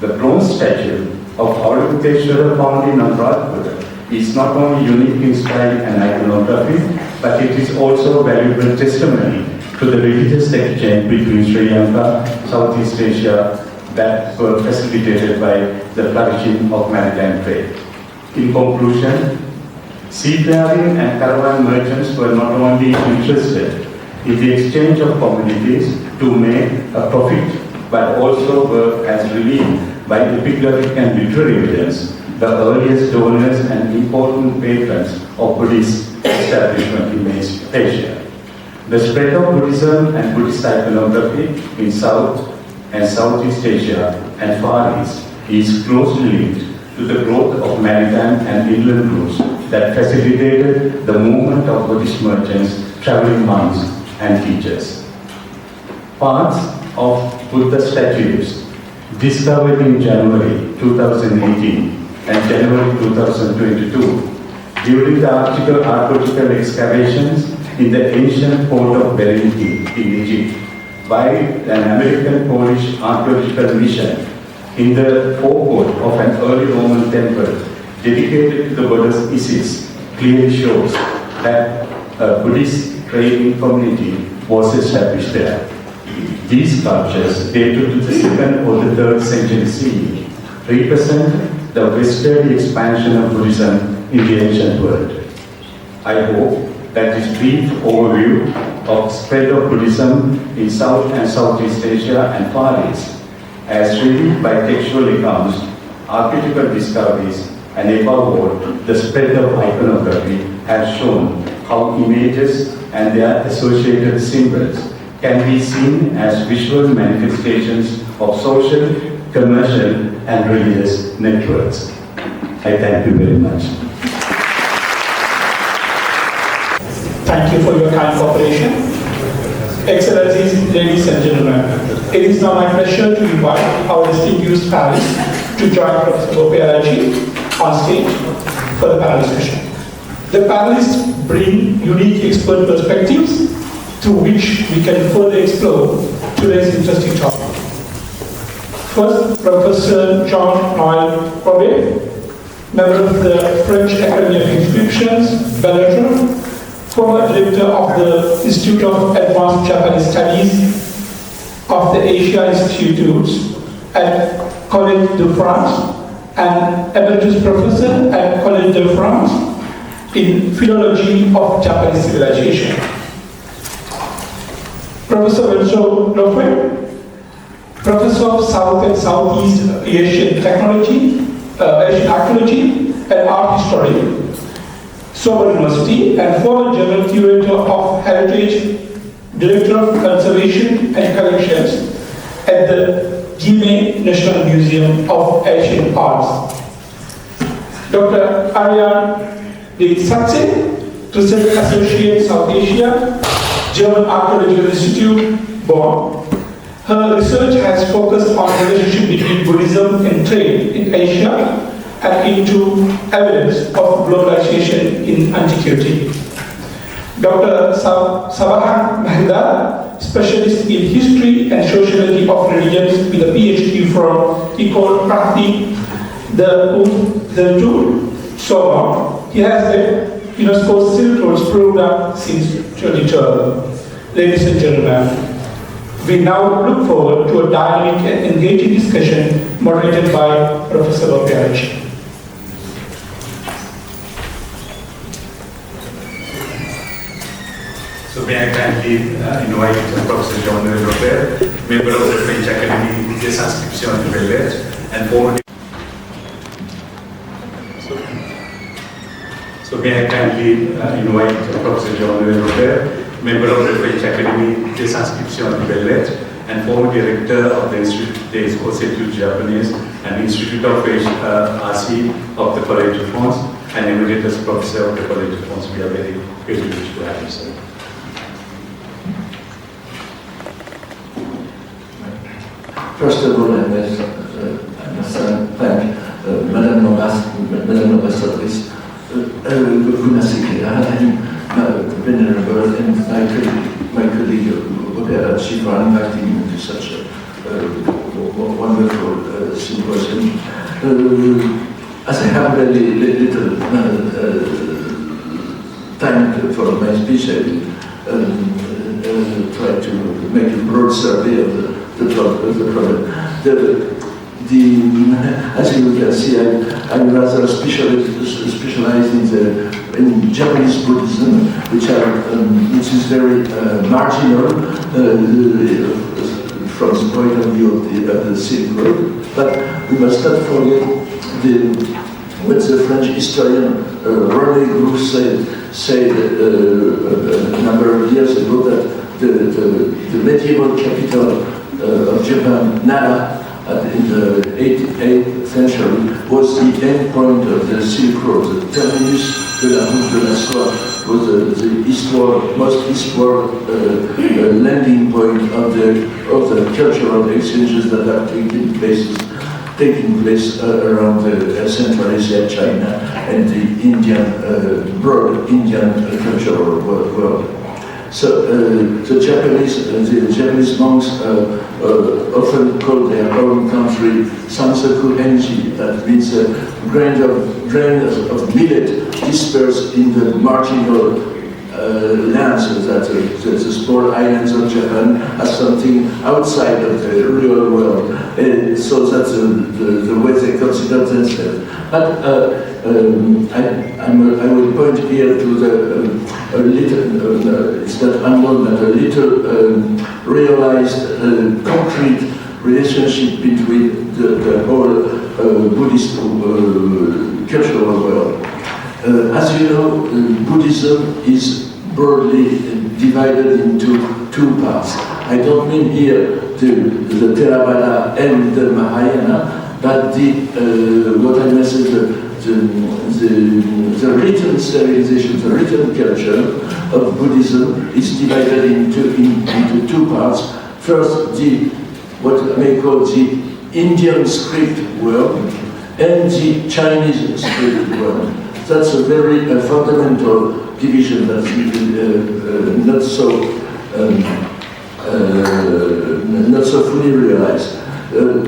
The bronze statue of Avalokiteshvara found in Anuradhapura is not only unique in style and iconography, but it is also a valuable testimony to the religious exchange between Sri Lanka, Southeast Asia, that were facilitated by the flourishing of maritime trade. In conclusion, seafaring and caravan merchants were not only interested in the exchange of commodities to make a profit, but also were, as revealed by epigraphic and literary evidence, the earliest donors and important patrons of Buddhist establishment in Asia. The spread of Buddhism and Buddhist iconography in South and Southeast Asia and Far East is closely linked to the growth of maritime and inland routes that facilitated the movement of Buddhist merchants, traveling monks, and teachers. Parts of Buddha statues discovered in January 2018 and January 2022 during the archaeological excavations in the ancient port of Bereniki in Egypt by an American-Polish archaeological mission in the forecourt of an early Roman temple dedicated to the goddess Isis, clearly shows that a Buddhist trading community was established there. These sculptures, dated to the 2nd or the 3rd century CE, represent the westerly expansion of Buddhism in the ancient world. I hope that this brief overview of spread of Buddhism in South and Southeast Asia and Far East, as revealed by textual accounts, archaeological discoveries, and above all, the spread of iconography has shown how images and their associated symbols can be seen as visual manifestations of social, commercial, and religious networks. I thank you very much. Thank you for your kind cooperation. Excellencies, ladies and gentlemen, it is now my pleasure to invite our distinguished panelists to join Professor Lacoeuilhe on stage for the panel discussion. The panelists bring unique expert perspectives through which we can further explore today's interesting topic. First, Professor Jean-Noel, member of the French Academy of Inscriptions, Venerable, former director of the Institute of Advanced Japanese Studies of the Asia Institutes at Collège de France, and emeritus professor at Collège de France in Philology of Japanese Civilization. Professor Venerable, Professor of South and Southeast Asian Technology, Asian Archaeology and Art History, Sorbonne University, and former General Curator of Heritage, Director of Conservation and Collections at the Guinea National Museum of Asian Arts. Dr. Ariane de Saxe, Research Associate South Asia, German Archaeological Institute, Bonn. Her research has focused on the relationship between Buddhism and trade in Asia and into evidence of globalization in antiquity. Dr. Sabahat Mahida, specialist in history and sociology of religions with a PhD from Ecole Pratique de Sorbonne. He has led UNESCO's Silk Roads program since 2012. Ladies and gentlemen, we now look forward to a dynamic and engaging discussion moderated by Professor Lacoeuilhe. So may I kindly invite Professor Jean-Noel, member of the French Academy des Inscriptions et Belles Lettres, and former. So may I kindly invite Professor Jean-Noel, member of the French Academy des Inscriptions et Belles Lettres, and former director of the Institut des Hautes-Études Japonaises and Institute of RC of the Collège de France, and emeritus professor of the Collège de France. We are very privileged to have you, sir. First of all, I must thank Madame l'Ambassadrice Gunasekera and Venerable and my colleague Vera for inviting me to such a wonderful symposium. As I have very little time for my speech, I will try to make a broad survey of the problem. As you can see, I'm rather specialized in Japanese Buddhism, which is very marginal from the point of view of the Silk Road. But we must not forget what the French historian René Groux said a number of years ago, that the medieval capital of Japan, Nara, in the 8th century, was the end point of the Silk Road. The terminus de la route de la soie was the most eastward landing point of the cultural exchanges that are taking place around Central Asia, China, and the broad Indian cultural world. So the Japanese monks often call their own country Sansaku Enji. That means a grain of millet dispersed in the marginal lands, that the small islands of Japan as something outside of the real world. So that's the way they consider themselves. But I will point here to the little, it's not unknown, but a little realized concrete relationship between the whole Buddhist cultural world. As you know, Buddhism is broadly divided into two parts. I don't mean here the Theravada and the Mahayana, but what I mentioned, the written civilization, the written culture of Buddhism is divided into two parts. First, what I may call the Indian script world and the Chinese script world. That's a very fundamental division that's not so fully realized.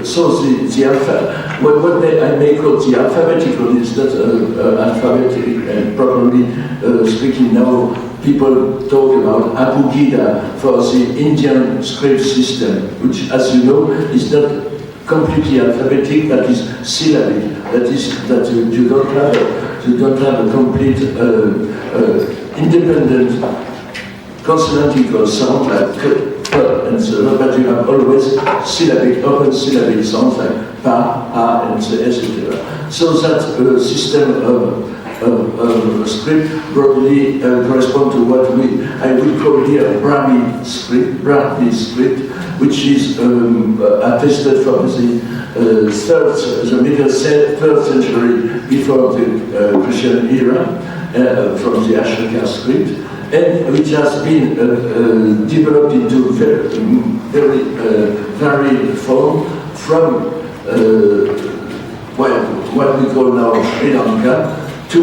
So the alpha, what I may call the alphabetical is not alphabetic, and properly speaking now, people talk about Abugida for the Indian script system, which, as you know, is not completely alphabetic, but is syllabic. That is, that you don't have a complete independent consonantical sound like k, and so on, but you have always syllabic, open syllabic sounds like pa, a, and so, etc. So that system of script broadly correspond to what I would call here Brahmi script, which is attested from the middle 3rd century before the Christian era, from the Ashoka script, and which has been developed into very varied form from what we call now Sri Lanka to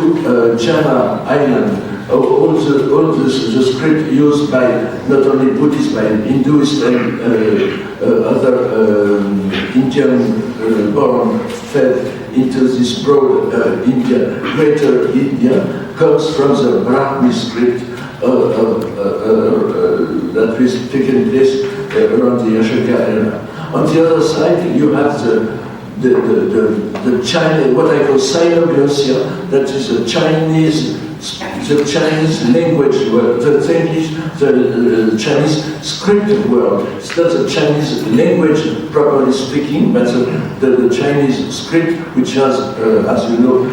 Java Island. All the script used by not only Buddhists, by Hinduists and other Indian born fed into this broad India, greater India, comes from the Brahmi script that was taking place around the Ashoka era. On the other side, you have the Chinese, what I call Sino-Glossia, that is the Chinese language world, the Chinese script world. It's not the Chinese language properly speaking, but the Chinese script, which has, as you know,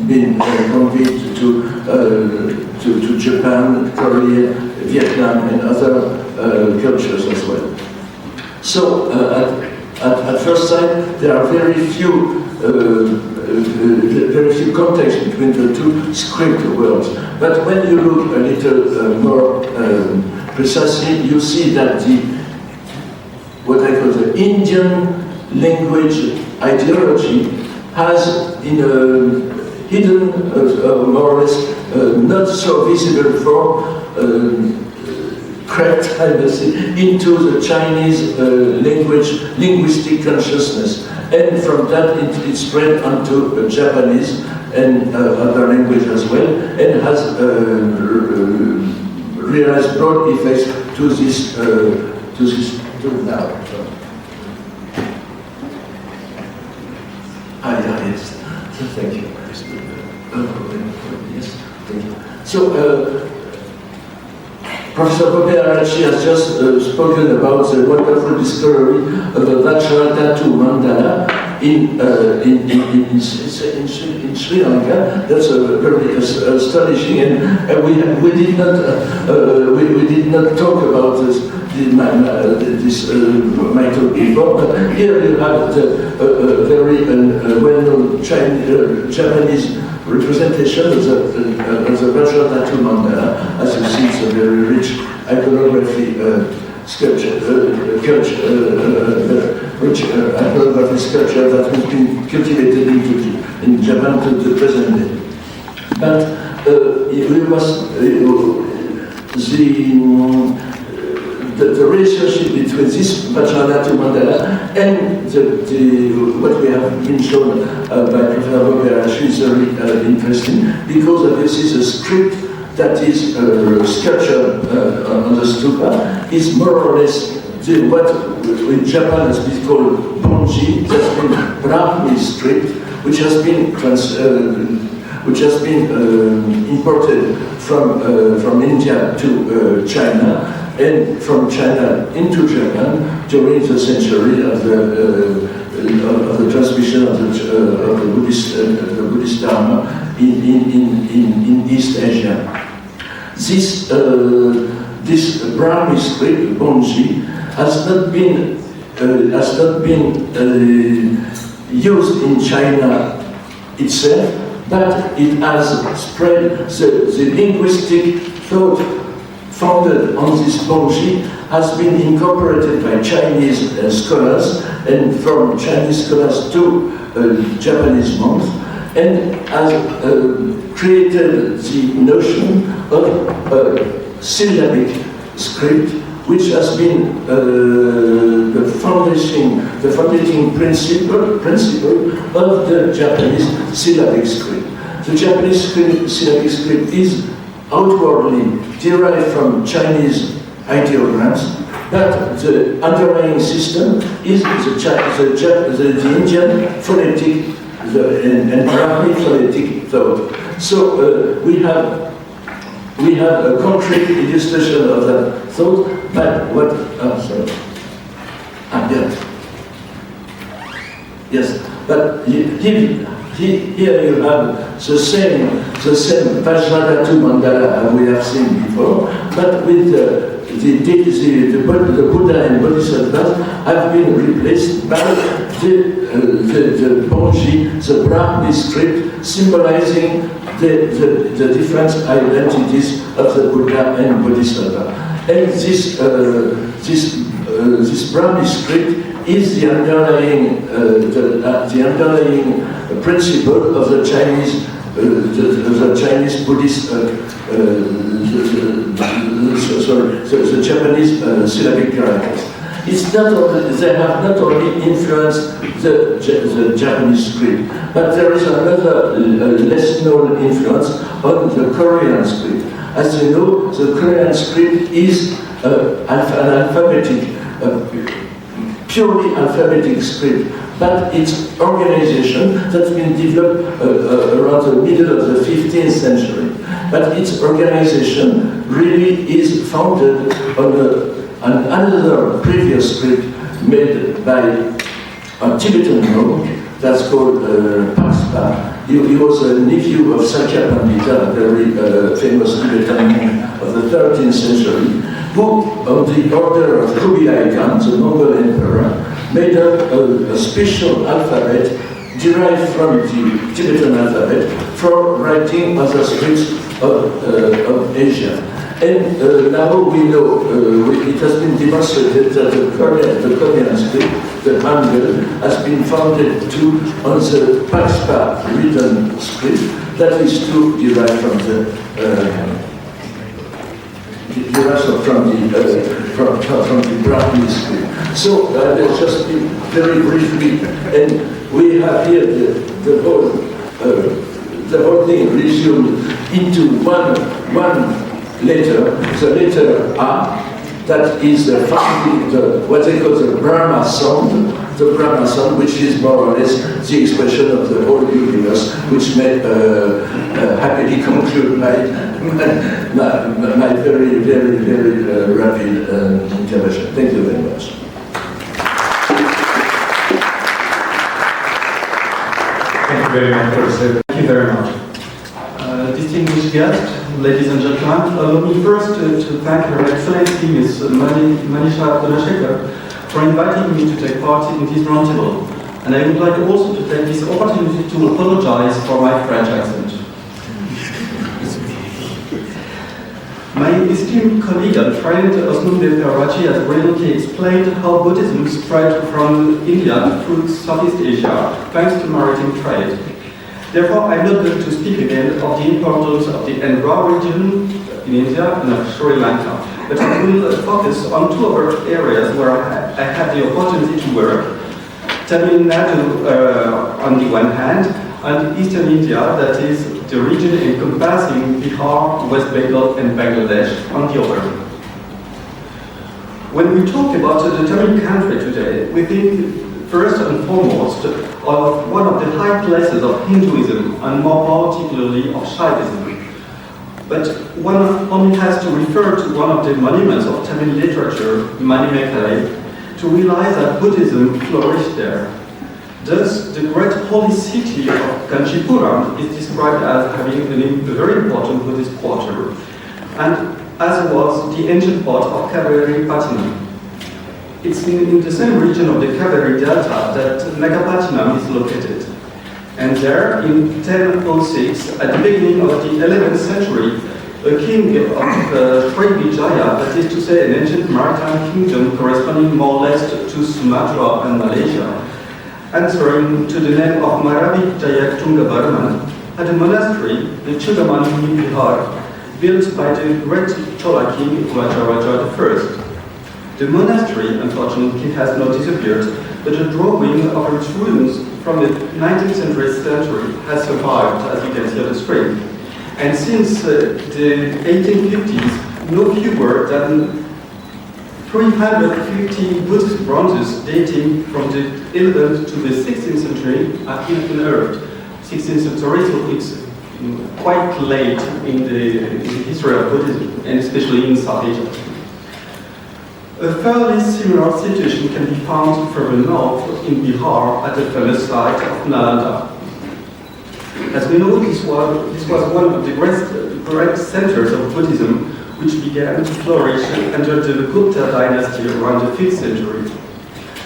been conveyed to Japan, Korea, Vietnam, and other cultures as well. So at first sight, there are very few contexts between the two script worlds. But when you look a little more precisely, you see that what I call the Indian language ideology has in a hidden, more or less, not so visible form, crept, I will say, into the Chinese linguistic consciousness. And from that it spread onto Japanese and other language as well, and has realized broad effects to this now. Yes. Thank you. Yes. Thank you. So. Professor Parawahera has just spoken about the wonderful discovery of the Vajradhatu mandala in Sri Lanka. That's very astonishing, and we did not talk about this matter before. But here you have a very well-known Japanese representation of the Vajradhatu mandala. As you see, it's a very rich iconography sculpture, rich iconography sculpture that has been cultivated in Japan to the present day. But we must the relationship between this Vajradhatu mandala and what we have been shown by Professor Vera is very interesting, because this is a script that is sculptured on the stupa, is more or less what in Japan has been called bonji, that's been Brahmi script, which has been imported from India to China, and from China into Japan during the century of the transmission of the Buddhist Dharma in East Asia. This Brahmi script, bonji, has not been used in China itself, but it has spread the linguistic thought founded on this bonji has been incorporated by Chinese scholars, and from Chinese scholars to Japanese monks, and has created the notion of syllabic script, which has been the founding principle of the Japanese syllabic script. The Japanese syllabic script is outwardly derived from Chinese ideograms, but the underlying system is the Indian phonetic and Brahmi phonetic thought. So we have a concrete illustration of that thought, but what? Yes, but here you have the same Vajradhatu mandala we have seen before, but with the Buddha and Bodhisattvas have been replaced by the bonji, the Brahmi script, symbolizing the different identities of the Buddha and Bodhisattva. And this Brahmi script is the underlying principle of the Chinese Buddhist, the Japanese syllabic characters. It's not only, they have not only influenced the Japanese script, but there is another less known influence on the Korean script. As you know, the Korean script is an alphabetic, purely alphabetic script, but its organization that's been developed around the middle of the 15th century. But its organization really is founded on another previous script made by a Tibetan monk that's called Pakspa. He was a nephew of Sakya Pandita, a very famous Tibetan monk of the 13th century, who, on the order of Kublai Khan, the Mongol emperor, made up a special alphabet derived from the Tibetan alphabet for writing other scripts of Asia. And now we know, it has been demonstrated that the Korean script, the Hangul, has been founded on the Pakspa written script, that is to derive from the Brahmi script. So let's just be very briefly, and we have here the whole thing resumed into one letter, the letter A, that is what they call the Brahma sound, which is more or less the expression of the whole universe, which may happily conclude my very, very, very rapid intervention. Thank you very much. Thank you very much, Professor. Thank you very much. Distinguished guests, ladies and gentlemen, allow me first to thank Her Excellency Ms. Manisha for inviting me to take part in this roundtable. And I would like also to take this opportunity to apologize for my French accent. My esteemed colleague and friend Osmunde Perawati has brilliantly explained how Buddhism spread from India through Southeast Asia thanks to maritime trade. Therefore, I'm not going to speak again of the importance of the Enra region in India and of Sri Lanka, but I will focus on two other areas where I had the opportunity to work. Tamil Nadu on the one hand, and Eastern India, that is the region encompassing Bihar, West Bengal and Bangladesh on the other. When we talk about the Tamil country today, we think first and foremost of one of the high places of Hinduism and more particularly of Shaivism. But one only has to refer to one of the monuments of Tamil literature, Manimekalai, to realize that Buddhism flourished there. Thus, the great holy city of Kanchipuram is described as having a very important Buddhist quarter, and as was the ancient port of Kaveri Pattinam. It's in the same region of the Kaveri Delta that Nagapattinam is located. And there, in 1006, at the beginning of the 11th century, a king of Srivijaya, that is to say an ancient maritime kingdom corresponding more or less to Sumatra and Malaysia, answering to the name of Maravi Jayatungavarman, had a monastery, the Chudaman Vihar, built by the great Chola king Vajraja I. The monastery, unfortunately, has not disappeared, but a drawing of its ruins from the 19th century has survived, as you can see on the screen. And since the 1850s, no fewer than 350 Buddhist bronzes dating from the 11th to the 16th century have been unearthed. 16th century, so it's quite late in the history of Buddhism, and especially in South Asia. A fairly similar situation can be found further north in Bihar at the famous site of Nalanda. As we know, this was one of the great centers of Buddhism, which began to flourish under the Gupta dynasty around the 5th century.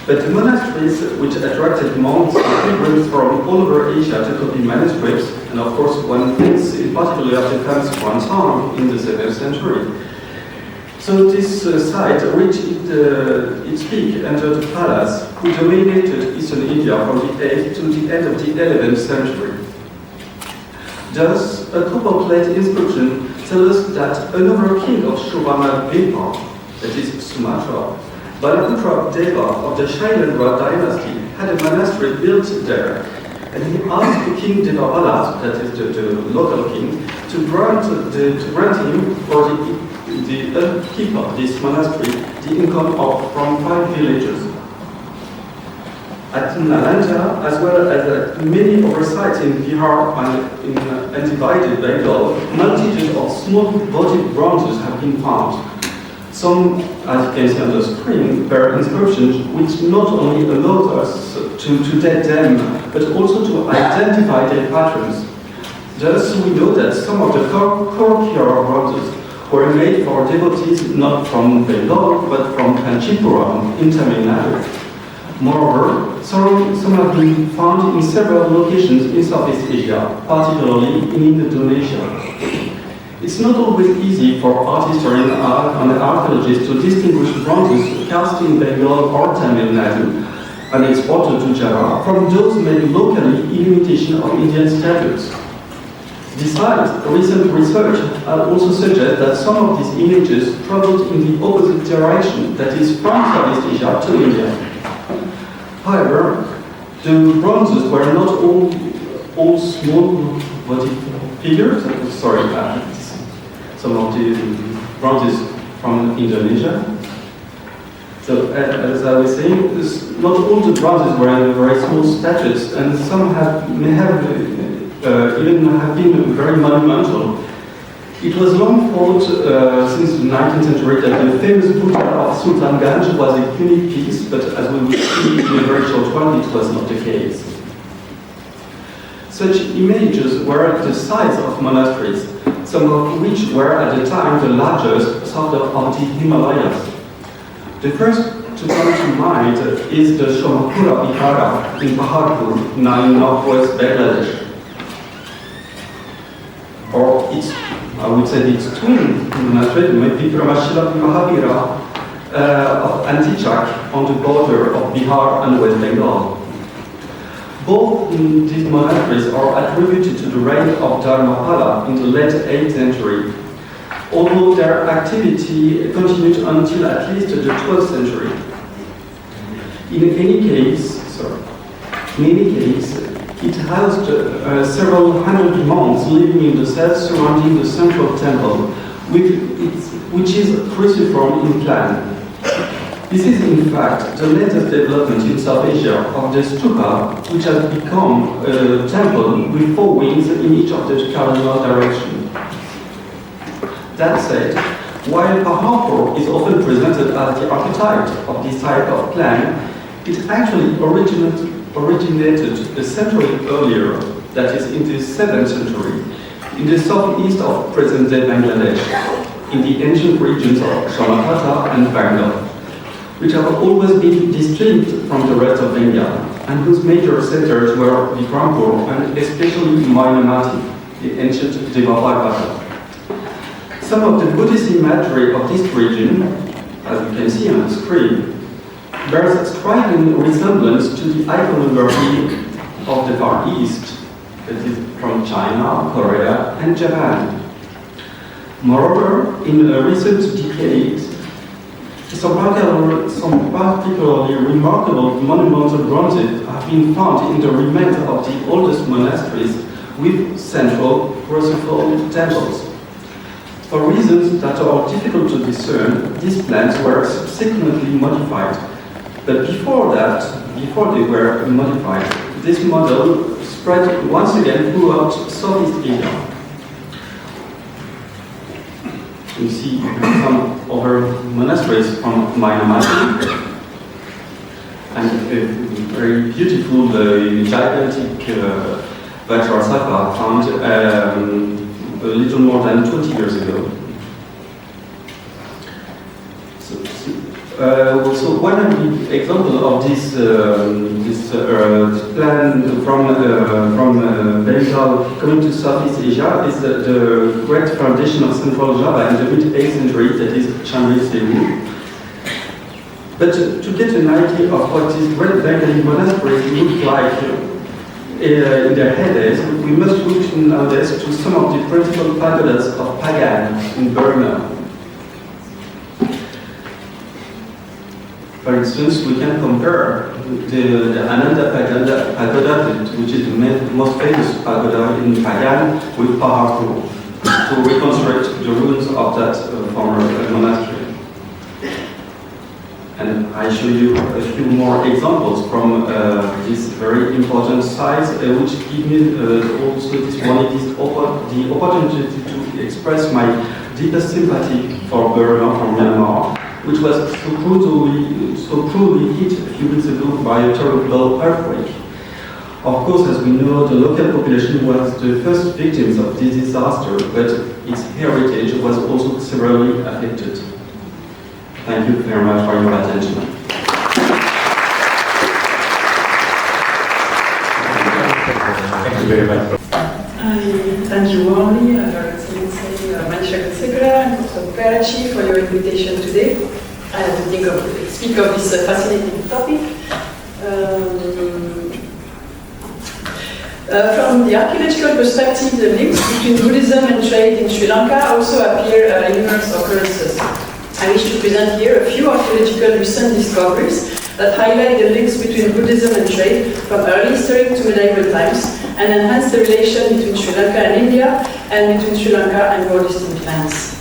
But the monasteries, which attracted monks and pilgrims from all over Asia to copy manuscripts, and of course one thinks in particular of the famous Huanshan in the 7th century. So this site reached its peak under the Palas, who dominated Eastern India from the 8th to the end of the 11th century. Thus, a copper plate inscription tells us that another king of Shravana Bihar, that is Sumatra, Balaputra Deva of the Shailendra dynasty, had a monastery built there, and he asked King Devavala, that is the local king, to grant him for the upkeep of this monastery the income from 5 villages. At Nalanda, as well as at many other sites in Bihar and in undivided Bengal, multitudes of small-bodied bronzes have been found. Some, as you can see on the screen, bear inscriptions which not only allow us to date them, but also to identify their patterns. Thus, we know that some of the Khoury bronzes were made for devotees not from Bengal, but from Kanchipuram in Tamil Nadu. Moreover, some have been found in several locations in Southeast Asia, particularly in Indonesia. It's not always easy for art historians and archaeologists to distinguish bronzes cast in Bengal or Tamil Nadu and exported to Java from those made locally in imitation of Indian statues. Besides, recent research also suggests that some of these images traveled in the opposite direction, that is from Southeast Asia to India. However, the bronzes were not all small body figures. Sorry, some of the bronzes from Indonesia. So, as I was saying, not all the bronzes were very small statues, and some may have even have been very monumental. It was long thought since the 19th century that the famous Buddha of Sultanganj was a unique piece, but as we will see in a very short while, it was not the case. Such images were the size of monasteries, some of which were at the time the largest south of the Himalayas. The first to come to mind is the Shomakura Vihara in Paharpur, now in northwest Bangladesh. Or its, I would say its twin monastery might be Brahmashila Mahavira of Antichak on the border of Bihar and West Bengal. Both these monasteries are attributed to the reign of Dharmapala in the late 8th century, although their activity continued until at least the 12th century. In any case, it housed several hundred monks living in the cells surrounding the central temple, which is cruciform in plan. This is in fact the latest development in South Asia of the stupa, which has become a temple with 4 wings in each of the cardinal directions. That said, while Parawahera is often presented as the archetype of this type of plan, it actually originated a century earlier, that is in the 7th century, in the southeast of present-day Bangladesh, in the ancient regions of Chandaratana and Bengal, which have always been distinct from the rest of India, and whose major centers were Vikrampur and especially Mayamati, the ancient Devapaka. Some of the Buddhist imagery of this region, as you can see on the screen, bears striking resemblance to the iconography of the Far East, that is from China, Korea, and Japan. Moreover, in a recent decade, some particularly remarkable monumental bronzes have been found in the remains of the oldest monasteries with central cruciform temples. For reasons that are difficult to discern, these plans were subsequently modified. But before they were modified, this model spread once again throughout Southeast Asia. You see some other monasteries from Mayamati, and a very beautiful, gigantic Vajrasaka found a little more than 20 years ago. So one of the examples of this plan from Bengal coming to Southeast Asia is the great foundation of Central Java in the mid-8th century, that is Chandaratana. But to get an idea of what these great Bengali monasteries look like in their heydays, we must look nowadays to some of the principal pagodas of Pagan in Burma. For instance, we can compare the Ananda Pagoda, which is the most famous pagoda in Pagan, with Parawahera, to reconstruct the ruins of that former monastery. And I show you a few more examples from this very important sites, which give me also this morning the opportunity to express my deepest sympathy for Vera from Myanmar, which was so cruelly hit a few weeks ago by a terrible earthquake. Of course, as we know, the local population was the first victims of this disaster, but its heritage was also severely affected. Thank you very much for your attention. Thank you very much. Thank you warmly, Your Excellency Manisha and also Vera for your invitation today. I have to speak of this fascinating topic. From the archaeological perspective, the links between Buddhism and trade in Sri Lanka also appear in numerous occurrences. I wish to present here a few archaeological recent discoveries that highlight the links between Buddhism and trade from early historic to medieval times and enhance the relation between Sri Lanka and India and between Sri Lanka and world distant lands.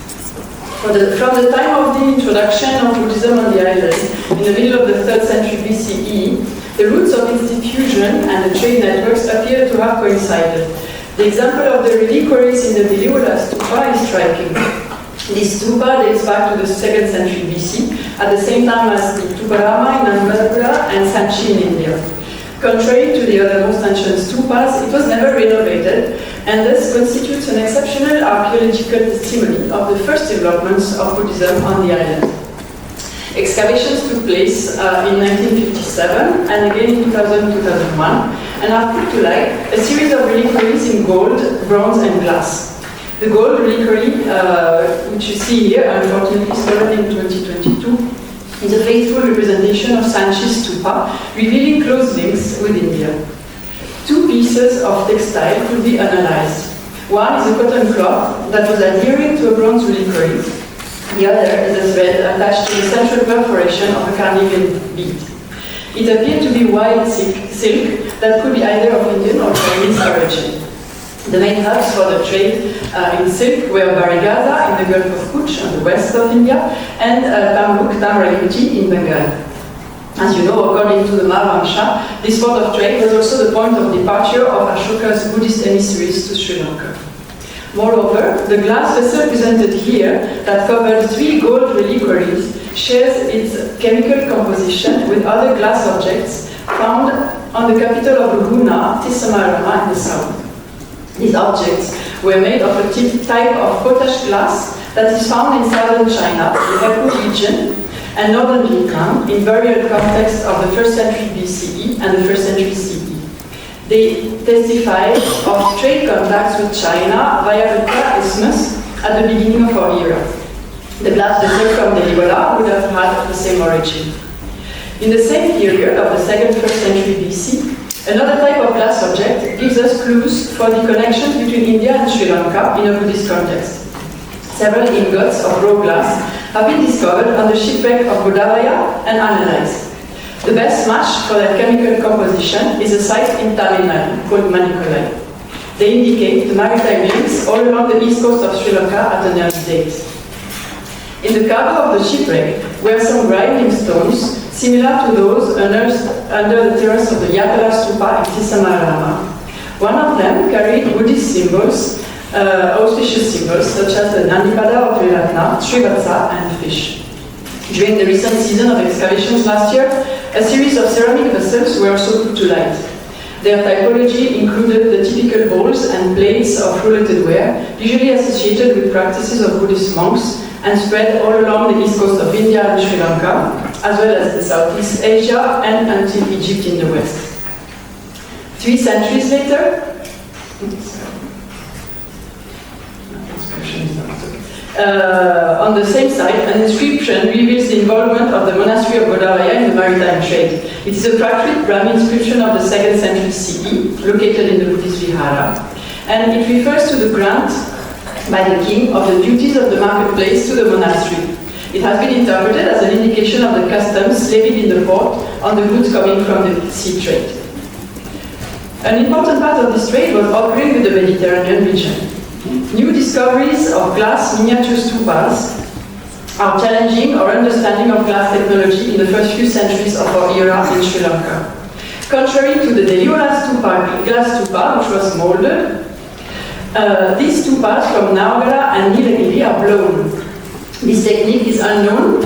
From the time of the introduction of Buddhism on the island, in the middle of the 3rd century BCE, the roots of its diffusion and the trade networks appear to have coincided. The example of the reliquaries in the Lacoeuilhe stupa is striking. This stupa dates back to the 2nd century BC, at the same time as the Tuparama in Andhra and Sanchi in India. Contrary to the other most ancient stupas, it was never renovated, and thus constitutes an exceptional archaeological testimony of the first developments of Buddhism on the island. Excavations took place in 1957 and again in 2000-2001, and have put to light a series of reliquaries in gold, bronze, and glass. The gold reliquary, which you see here, unfortunately stolen in 2022, is a faithful representation of Sanchi's stupa, revealing close links with India. two pieces of textile could be analyzed. One is a cotton cloth that was adhering to a bronze reliquary. The other is a thread attached to the central perforation of a carnelian bead. It appeared to be white silk that could be either of Indian or Chinese origin. The main hubs for the trade in silk were Barigaza in the Gulf of Kutch on the west of India and Tamralimti in Bengal. As you know, according to the Mahavamsha, this port of trade was also the point of departure of Ashoka's Buddhist emissaries to Sri Lanka. Moreover, the glass vessel presented here that covered 3 gold reliquaries shares its chemical composition with other glass objects found on the capital of Guna, Tisamarama in the south. These objects were made of a type of potash glass that is found in southern China, the Khoury region, and northern Vietnam in burial context of the 1st century BCE and the 1st century CE. They testify of trade contacts with China via the Kra Isthmus at the beginning of our era. The glass vessel from the Liwala would have had the same origin. In the same period of the 2nd, 1st century BC, another type of glass object gives us clues for the connections between India and Sri Lanka in a Buddhist context. Several ingots of raw glass have been discovered on the shipwreck of Parawahera and analyzed. The best match for their chemical composition is a site in Tamil Nadu called Lacoeuilhe. They indicate the maritime links all along the east coast of Sri Lanka at an early date. In the cargo of the shipwreck were some grinding stones similar to those unearthed under the terrace of the Yatala Stupa in Tisamarama. One of them carried Buddhist symbols, auspicious symbols such as the Nandipada of Triratna, Srivatsa, and fish. During the recent season of excavations last year, a series of ceramic vessels were also put to light. Their typology included the typical bowls and plates of rouleted ware, usually associated with practices of Buddhist monks, and spread all along the east coast of India and Sri Lanka, as well as the Southeast Asia and until Egypt in the west. 3 centuries later, on the same site, an inscription reveals the involvement of the monastery of Parawahera in the maritime trade. It is a Prakrit Brahmi inscription of the 2nd century CE, located in the Buddhist Vihara, and it refers to the grant by the king of the duties of the marketplace to the monastery. It has been interpreted as an indication of the customs levied in the port on the goods coming from the sea trade. An important part of this trade was occurring with the Mediterranean region. New discoveries of glass miniature stupas are challenging our understanding of glass technology in the first few centuries of our era in Sri Lanka. Contrary to the Deliwola stupa, glass stupa, which was molded, these stupas from Nayaka and Nilagiri are blown. This technique is unknown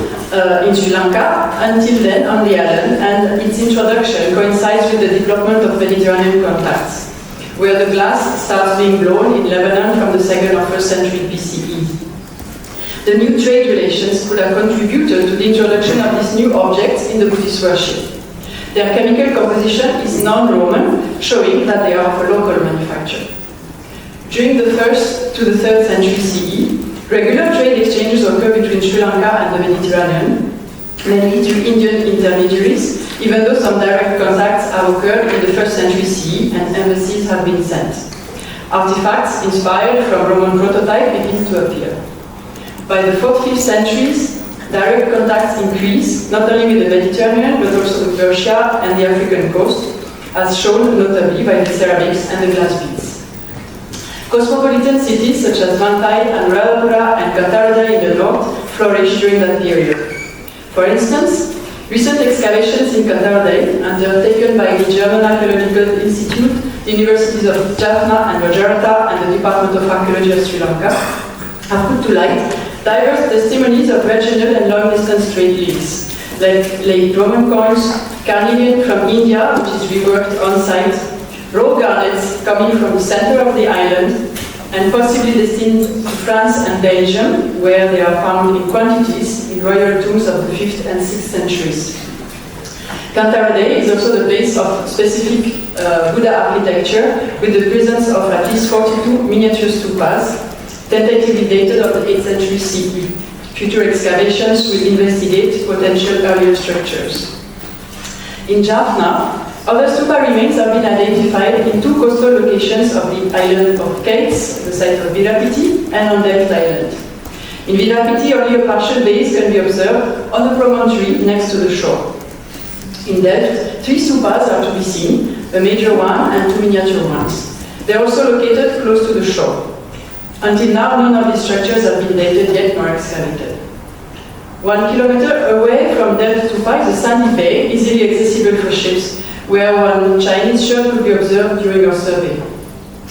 in Sri Lanka until then on the island, and its introduction coincides with the development of Mediterranean contacts, where the glass starts being blown in Lebanon from the 2nd or 1st century BCE. The new trade relations could have contributed to the introduction of these new objects in the Buddhist worship. Their chemical composition is non-Roman, showing that they are of a local manufacture. During the 1st to the 3rd century CE, regular trade exchanges occur between Sri Lanka and the Mediterranean, mainly through Indian intermediaries, even though some direct contacts have occurred in the 1st century CE and embassies have been sent. Artifacts inspired from Roman prototype begin to appear. By the 4th, 5th centuries, direct contacts increase, not only with the Mediterranean, but also with Persia and the African coast, as shown notably by the ceramics and the glass beads. Cosmopolitan cities such as Mantai and Radhapura and Katarada in the north flourished during that period. For instance, recent excavations in Chandaratana, undertaken by the German Archaeological Institute, the Universities of Jaffna and Gujarat, and the Department of Archaeology of Sri Lanka, have put to light diverse testimonies of regional and long-distance trade links, like late Roman coins, carnelian from India, which is reworked on-site, raw garnets coming from the center of the island, and possibly destined to France and Belgium, where they are found in quantities in royal tombs of the 5th and 6th centuries. Cantarade is also the place of specific Buddha architecture, with the presence of at least 42 miniature stupas, tentatively dated of the 8th century CE. Future excavations will investigate potential earlier structures. In Jaffna, Other stupa remains have been identified in 2 coastal locations of the island of Kates, the site of Virapiti, and on Delft Island. In Virapiti, only a partial base can be observed on a promontory next to the shore. In Delft, 3 stupas are to be seen, a major one and 2 miniature ones. They are also located close to the shore. Until now, none of these structures have been dated yet nor excavated. 1 kilometer away from Delft stupa is a sandy bay, easily accessible for ships, where one Chinese ship could be observed during our survey.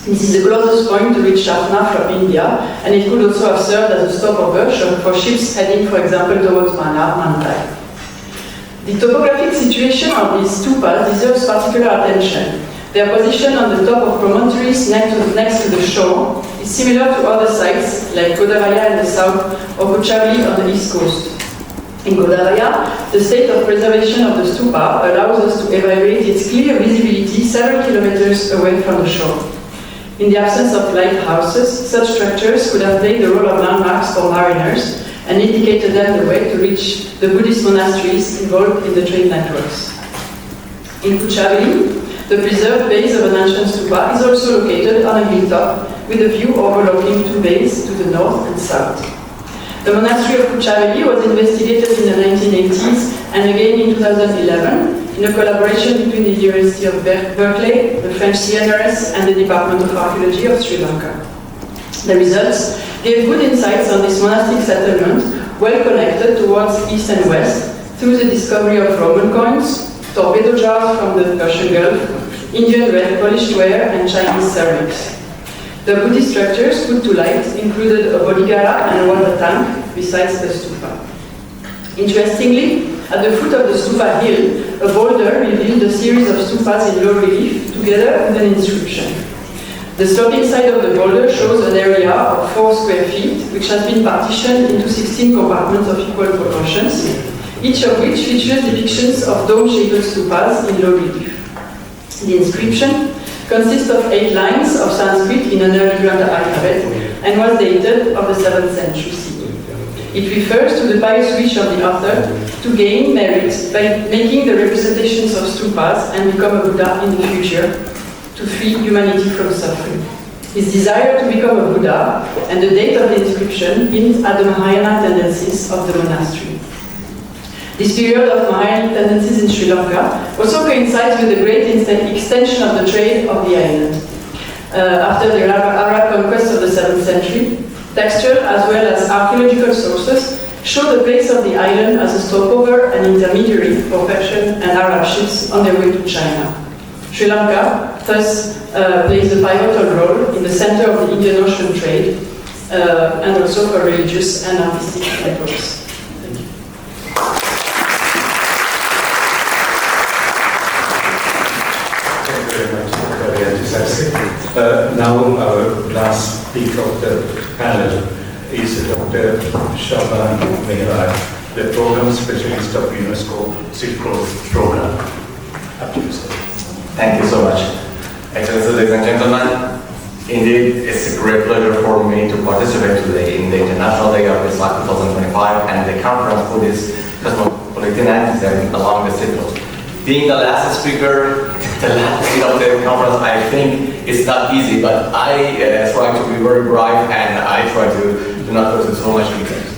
This is the closest point to reach Jaffna from India, and it could also have served as a stopover for ships heading, for example, towards Mantai. The topographic situation of these stupas deserves particular attention. Their position on the top of promontories next to the shore is similar to other sites like Godaraya in the south or Khoury on the east coast. In Godaraya, the state of preservation of the stupa allows us to evaluate its clear visibility several kilometers away from the shore. In the absence of lighthouses, such structures could have played the role of landmarks for mariners and indicated them the way to reach the Buddhist monasteries involved in the trade networks. In Khoury, the preserved base of an ancient stupa is also located on a hilltop with a view overlooking 2 bays to the north and south. The monastery of Khoury was investigated in the 1980s and again in 2011 in a collaboration between the University of Berkeley, the French CNRS, and the Department of Archaeology of Sri Lanka. The results gave good insights on this monastic settlement, well connected towards east and west through the discovery of Roman coins, torpedo jars from the Persian Gulf, Indian red polished ware, and Chinese ceramics. The Buddhist structures put to light included a bodhigara and a water tank, besides the stupa. Interestingly, at the foot of the stupa hill, a boulder revealed a series of stupas in low relief, together with an inscription. The sloping side of the boulder shows an area of 4 square feet, which has been partitioned into 16 compartments of equal proportions, each of which features depictions of dome-shaped stupas in low relief. The inscription consists of 8 lines of Sanskrit in an early Grantha alphabet and was dated of the 7th century CE. It refers to the pious wish of the author to gain merit by making the representations of stupas and become a Buddha in the future to free humanity from suffering. His desire to become a Buddha and the date of the inscription hints at the Mahayana tendencies of the monastery. This period of Mahayana tendencies in Sri Lanka also coincides with the great extension of the trade of the island. After the Arab conquest of the 7th century, textual as well as archaeological sources show the place of the island as a stopover and intermediary for Persian and Arab ships on their way to China. Sri Lanka thus plays a pivotal role in the center of the Indian Ocean trade and also for religious and artistic networks. Now our last speaker of the panel is Dr. Shaban Vera, the Program Specialist of UNESCO Silk Road Program. Up to you, sir. Thank you so much. Excellencies, ladies and gentlemen, indeed, it's a great pleasure for me to participate today in the International Day of Vesak 2025 and the conference Buddhist Cosmopolitanism along the Silk Road. Being the last speaker, the last day of the conference, I think it's not easy, but I try to be very bright and I try to do not go to so much details.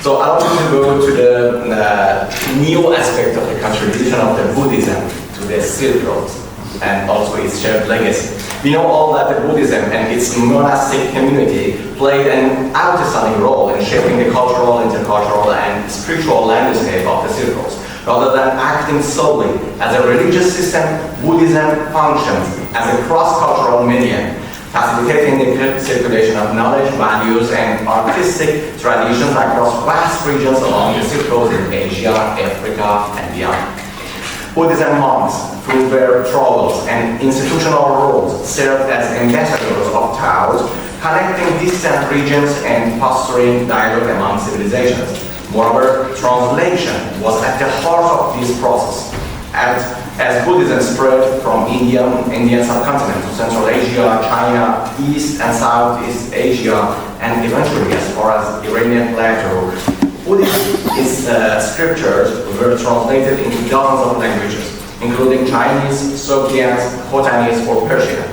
So I want to go to the new aspect of the contribution of the Buddhism to the Silk Road and also its shared legacy. We know all that the Buddhism and its monastic community played an outstanding role in shaping the cultural, intercultural, and spiritual landscape of the Silk Road. Rather than acting solely as a religious system, Buddhism functions as a cross-cultural medium, facilitating the circulation of knowledge, values, and artistic traditions across vast regions along the Silk Road in Asia, Africa, and beyond. Buddhism monks, through their travels and institutional roles, served as ambassadors of Taoism, connecting distant regions and fostering dialogue among civilizations. Moreover, translation was at the heart of this process. As Buddhism spread from Indian subcontinent to Central Asia, China, East and Southeast Asia, and eventually as far as Iranian plateau, Buddhist scriptures were translated into dozens of languages. including Chinese, Sogdians, Khotanese, or Persian.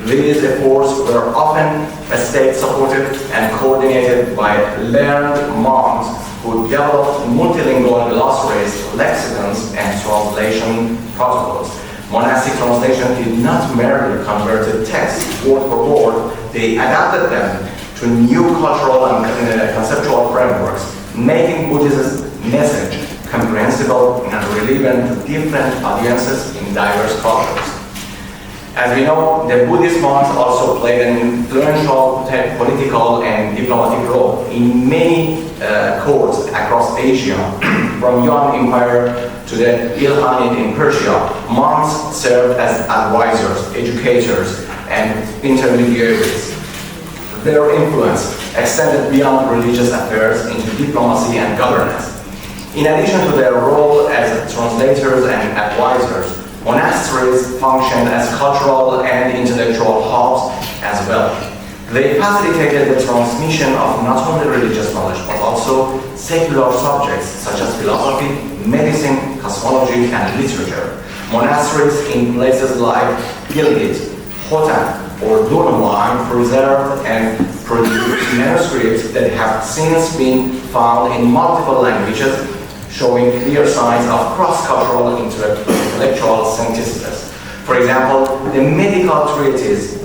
These efforts were often state-supported and coordinated by learned monks who developed multilingual glossaries, lexicons, and translation protocols. Monastic translation did not merely convert the text word for word, they adapted them to new cultural and conceptual frameworks, making Buddhism's message comprehensible and relevant to different audiences in diverse cultures. As we know, the Buddhist monks also played an influential political and diplomatic role in many courts across Asia, from Yuan Empire to the Ilkhanate in Persia. Monks served as advisors, educators, and intermediaries. Their influence extended beyond religious affairs into diplomacy and governance. In addition to their role as translators and advisors, monasteries functioned as cultural and intellectual hubs as well. They facilitated the transmission of not only religious knowledge, but also secular subjects such as philosophy, medicine, cosmology, and literature. Monasteries in places like Delegate, Khotan, or Dunhuang preserved and produced manuscripts that have since been found in multiple languages, showing clear signs of cross-cultural intellectual synthesis. For example, the medical treatise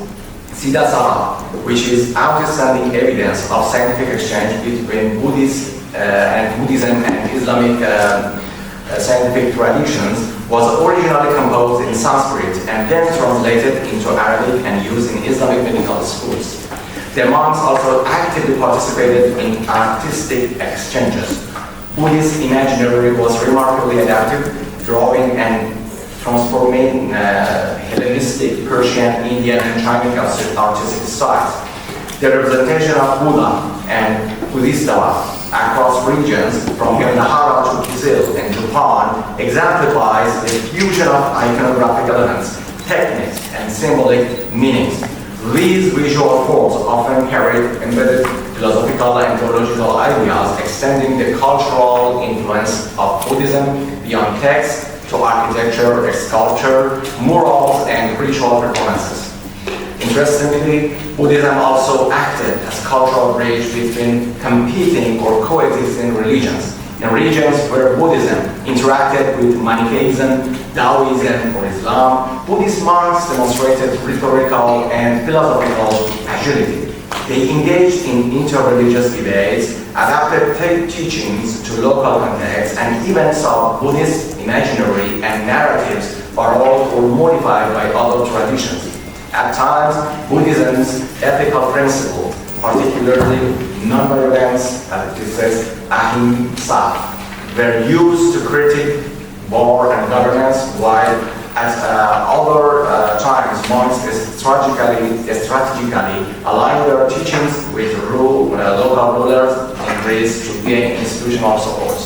Siddhasara, which is outstanding evidence of scientific exchange between Buddhism and Islamic scientific traditions, was originally composed in Sanskrit and then translated into Arabic and used in Islamic medical schools. The monks also actively participated in artistic exchanges. Buddhist imaginary was remarkably adaptive, drawing and transforming Hellenistic, Persian, Indian, and Chinese artistic styles. The representation of Buddha and Bodhisattva across regions, from Gandhara to Kizil in Japan, exemplifies the fusion of iconographic elements, techniques, and symbolic meanings. These visual forms often carry embedded philosophical and theological ideas, extending the cultural influence of Buddhism beyond text to architecture, sculpture, murals, and ritual performances. Interestingly, Buddhism also acted as a cultural bridge between competing or coexisting religions. In regions where Buddhism interacted with Manichaeism, Taoism, or Islam, Buddhist monks demonstrated rhetorical and philosophical agility. They engaged in inter-religious debates, adapted teachings to local contexts, and even saw Buddhist imaginary and narratives borrowed or modified by other traditions. At times, Buddhism's ethical principle, particularly non-violence, as it says, ahimsa, were used to critique war and governance, while at other times, monks strategically aligned their teachings with local rulers in Greece to gain institutional support.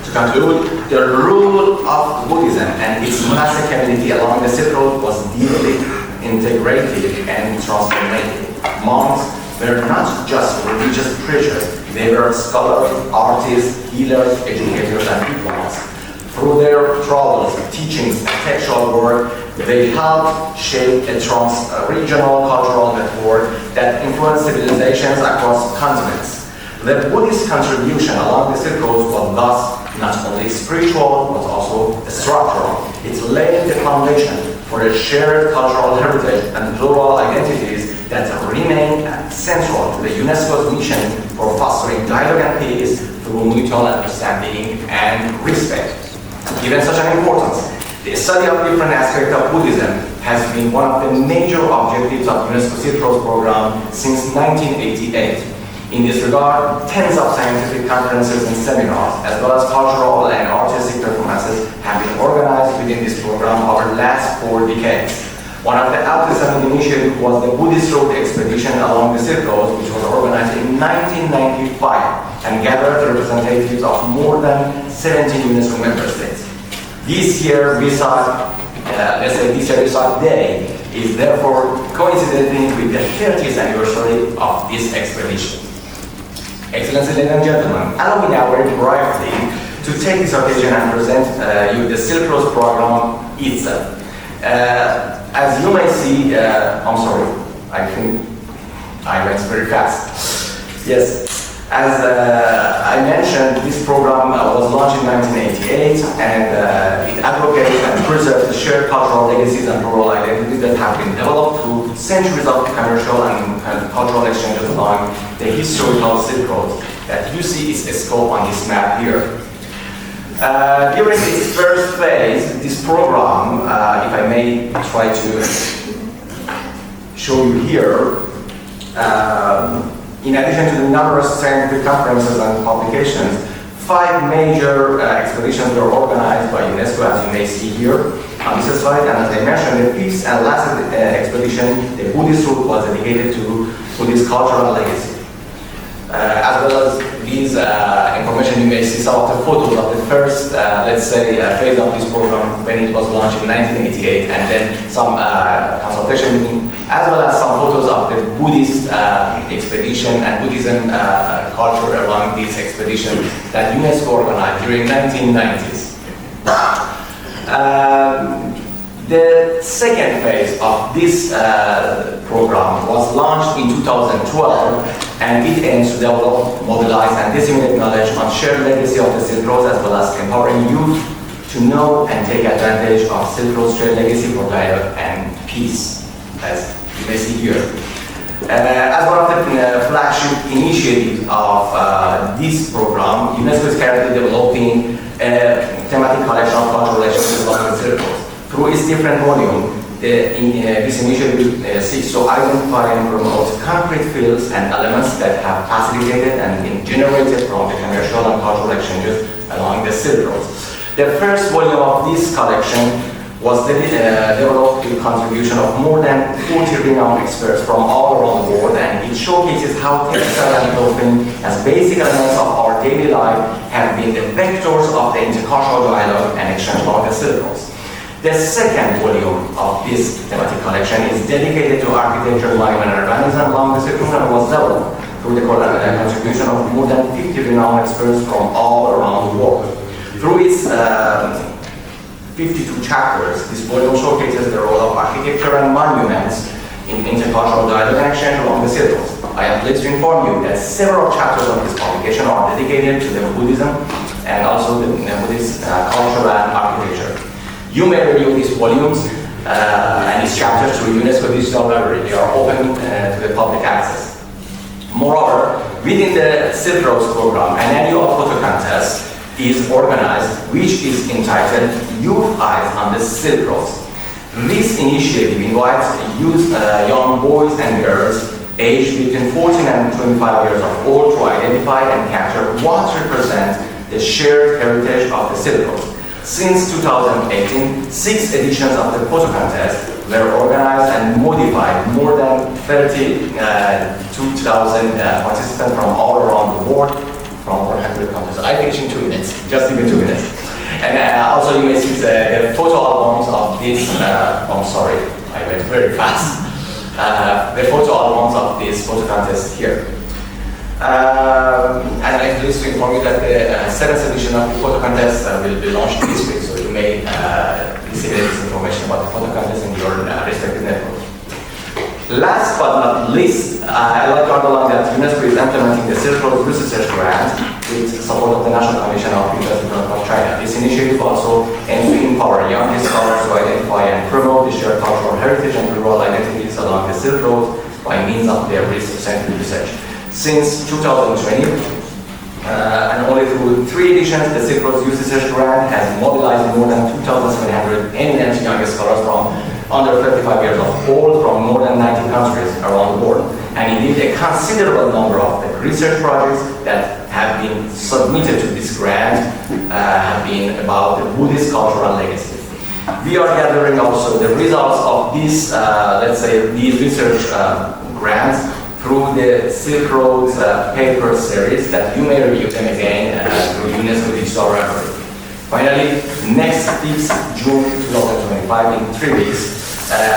To conclude, the rule of Buddhism and its monastic community along the Silk Road was deeply integrated and transformative. Monks were not just religious preachers, they were scholars, artists, healers, educators, and diplomats. Through their travels, teachings, and textual work, they helped shape a trans-regional cultural network that influenced civilizations across continents. The Buddhist contribution along the Silk Road was thus not only spiritual, but also structural. It laid the foundation for a shared cultural heritage and plural identities that remain central to the UNESCO's mission for fostering dialogue and peace through mutual understanding and respect. Given such an importance, the study of different aspects of Buddhism has been one of the major objectives of UNESCO Silk Road program since 1988. In this regard, tens of scientific conferences and seminars, as well as cultural and artistic performances, have been organized within this program over the last 4 decades. One of the outstanding initiatives was the Buddhist Road Expedition along the Silk Road, which was organized in 1995 and gathered representatives of more than 17 UNESCO member states. This year, Vesak Day is therefore coinciding with the 30th anniversary of this expedition. Excellencies, ladies and gentlemen, allow me now very briefly to take this occasion and present you the Silk Road program itself. As you may see, I'm sorry, I think I went very fast. Yes. As I mentioned, this program was launched in 1988, and it advocates and preserves the shared cultural legacies and plural identities that have been developed through centuries of commercial and cultural exchanges along the historical Silk Road that you see is a scope on this map here. During its first phase, this program, if I may try to show you here, in addition to the numerous scientific conferences and publications, 5 major expeditions were organized by UNESCO, as you may see here on this slide. And as I mentioned, the 5th and last expedition, the Buddhist route, was dedicated to Buddhist cultural legacy. As well as these information, you may see some of the photos of the first, let's say, phase of this program when it was launched in 1988, and then some consultation, as well as some photos of the Buddhist expedition and Buddhism culture along these expeditions that UNESCO organized during 1990s. The second phase of this program was launched in 2012, and it aims to develop, mobilize, and disseminate knowledge on shared legacy of the Silk Road, as well as empowering youth to know and take advantage of Silk Road's shared legacy for dialogue and peace, as you may see here. As one of the flagship initiatives of this program, UNESCO is currently developing a thematic collection of cultural relationships along the Silk Road. Through its different volume, this initiative seeks to identify and promote concrete fields and elements that have facilitated and been generated from the commercial and cultural exchanges along the Silk Road. The first volume of this collection was developed with contribution of more than 40 renowned experts from all around the world, and it showcases how textile and clothing as basic elements of our daily life have been the vectors of the intercultural dialogue and exchange along the Silk Road. The second volume of this thematic collection is dedicated to architecture, monument, and urbanism along the Silk Road, and was developed through the contribution of more than 50 renowned experts from all around the world. Through its 52 chapters, this volume showcases the role of architecture and monuments in intercultural dialogue and exchange along the Silk Road. I am pleased to inform you that several chapters of this publication are dedicated to the Buddhism and also the Buddhist culture and architecture. You may review these volumes and these chapters through UNESCO Digital Library. They are open to the public access. Moreover, within the Silk Road program, an annual photo contest is organized, which is entitled Youth Eyes on the Silk Road. This initiative invites youth, young boys and girls aged between 14 and 25 years of old to identify and capture what represents the shared heritage of the Silk Road. Since 2018, 6 editions of the photo contest were organized and modified. More than 32,000 participants from all around the world, from 100 countries. I finish in 2 minutes, just even 2 minutes. And also you may see the photo albums of this, I'm sorry, I went very fast. The photo albums of this photo contest here. And I'm pleased to inform you that the 7th edition of the photo contest will be launched this week, so you may disseminate this information about the photo contest in your respective network. Last but not least, I'd like to underline that UNESCO is implementing the Silk Road Research Grant with support of the National Commission of Buddhist of China. This initiative also aims to empower young scholars to identify and promote the shared cultural heritage and plural identities along the Silk Road by means of their scientific research. Since 2020, and only through 3 editions, the Silk Road Youth Research Grant has mobilized more than 2,700 eminent young scholars from under 35 years of old from more than 90 countries around the world. And indeed, a considerable number of the research projects that have been submitted to this grant have been about the Buddhist cultural legacy. We are gathering also the results of these, let's say, these research grants through the Silk Road paper series that you may review them again through UNESCO Digital Library. Finally, next 6th June 2025, in 3 weeks,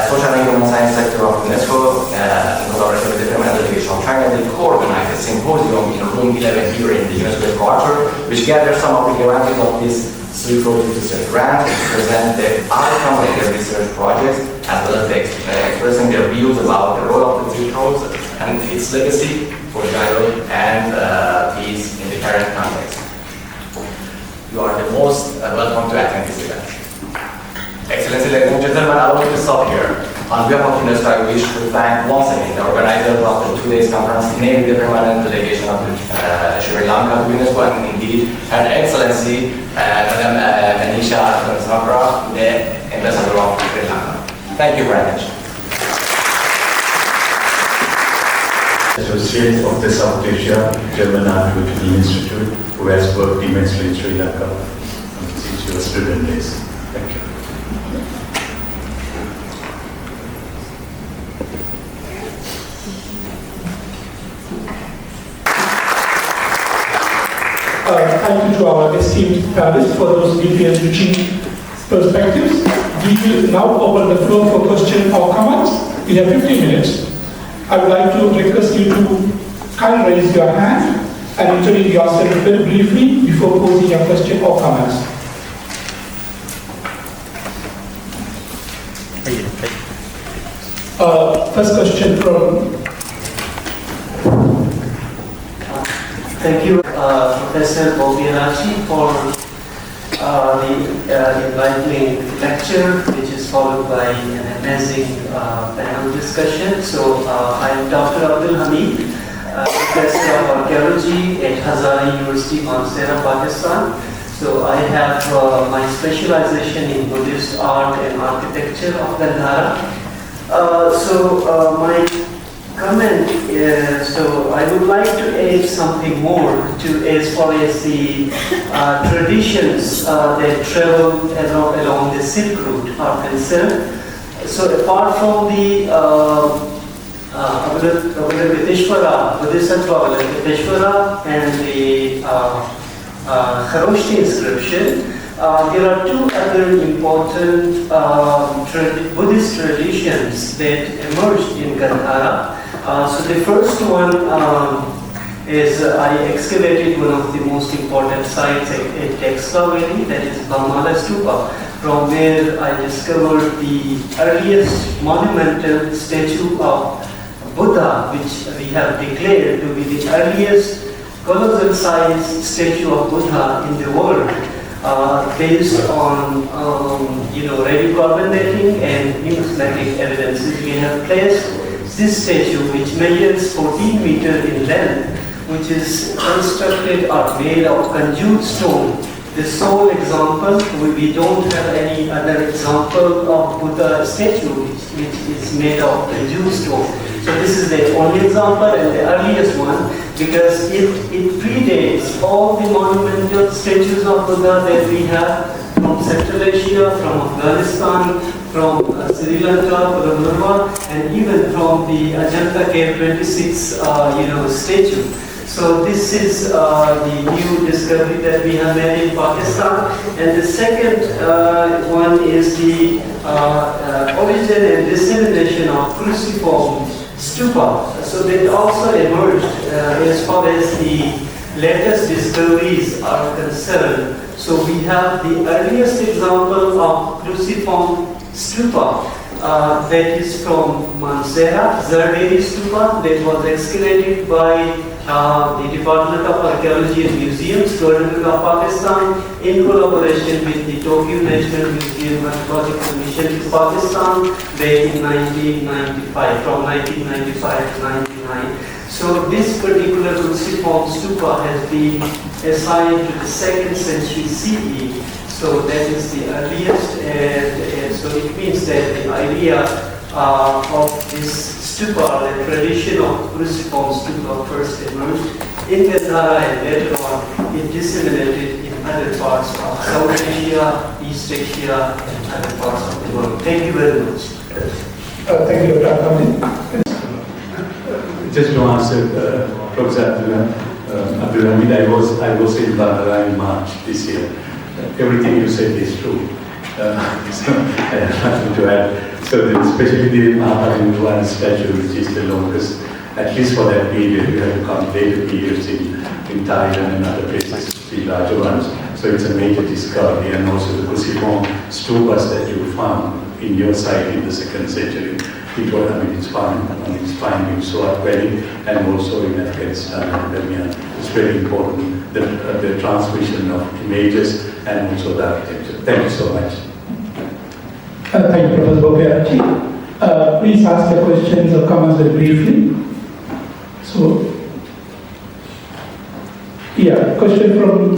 social and human science sector of UNESCO, in collaboration with the Permanent Delegation of China, they co-organized a symposium in room 11 here in the UNESCO headquarters, which gathers some of the grantees of this three project research grant to present the outcome of their research projects, as well as expressing their views about the role of the three projects and its legacy for dialogue and peace in the current context. You are the most welcome to attend this event. Excellency, ladies and gentlemen, I want to stop here. On behalf of UNESCO, I wish to thank once again the organizers of the 2 days conference, namely the Permanent Delegation of Sri Lanka to UNESCO, and indeed Her Excellency, Madam Manisha, the Ambassador of Sri Lanka. Thank you very much. Associate of the South Asia German Art Cultural Institute, who has worked immensely in Sri Lanka since your student days. Thank you. Thank you to our esteemed panelists for those deeply enriching perspectives. We will now open the floor for questions or comments. We have 15 minutes. I would like to request you to kindly raise your hand and introduce yourself very briefly before posing your question or comments. First question from... Thank you, Professor Bobbiarachi, for the enlightening lecture, which is followed by an amazing panel discussion. So, I am Dr. Abdul Hamid, Professor of Archaeology at Hazara University, Manisha, Pakistan. So, I have my specialization in Buddhist art and architecture of Gandhara. My comment, so I would like to add something more to as far as the traditions that travel along the Silk Route are concerned. So apart from the Avalokiteshvara, Bodhisattva Avalokiteshvara and the Khoury inscription, there are two other important Buddhist traditions that emerged in Gandhara. So the first one is I excavated one of the most important sites at Texla Valley, that is Bamala Stupa, from where I discovered the earliest monumental statue of Buddha, which we have declared to be the earliest colossal sized statue of Buddha in the world. Based on radiocarbon dating and numismatic evidences, we have placed this statue, which measures 14 meters in length, which is constructed or made of conjunct stone. The sole example, we don't have any other example of Buddha statue which is made of conjunct stone. So this is the only example and the earliest one, because it predates all the monumental statues of Buddha that we have from Central Asia, from Afghanistan, from Sri Lanka, Parawahera, and even from the Ajanta Cave 26 statue. So this is the new discovery that we have made in Pakistan. And the second one is the origin and dissemination of cruciform stupa. So that also emerged as far as the latest discoveries are concerned. So we have the earliest example of cruciform stupa that is from Mansehra, Zarderi stupa, that was excavated by the Department of Archaeology and Museums, Government of Pakistan, in collaboration with the Tokyo National Museum and Project Commission to Pakistan back in 1995, from 1995 to 99. So this particular cruciform stupa has been assigned to the 2nd century CE. So that is the earliest, and so it means that the idea of this stupa, the tradition of cruciform stupa, first emerged in Gandhara, and later on it disseminated in other parts of South Asia, East Asia, and other parts of the world. Thank you very much. Thank you, Dr. Hamid. Just to answer, Professor Abdul Hamid, I was in Gandhara in March this year. Everything you said is true. So I have nothing to add. So especially the Mahaparinirvana statue, which is the longest, at least for that period, you have to come later periods in Thailand and other places to see larger ones. So it's a major discovery, and also the Kusipong stupas that you found in your site in the 2nd century. It was, it's found in Swat Valley and also in Afghanistan and Burma. It's very important, the transmission of images and also the architecture. Thank you so much. Thank you, Professor Bokerachi. Please ask the questions or comments very briefly. So, yeah, question from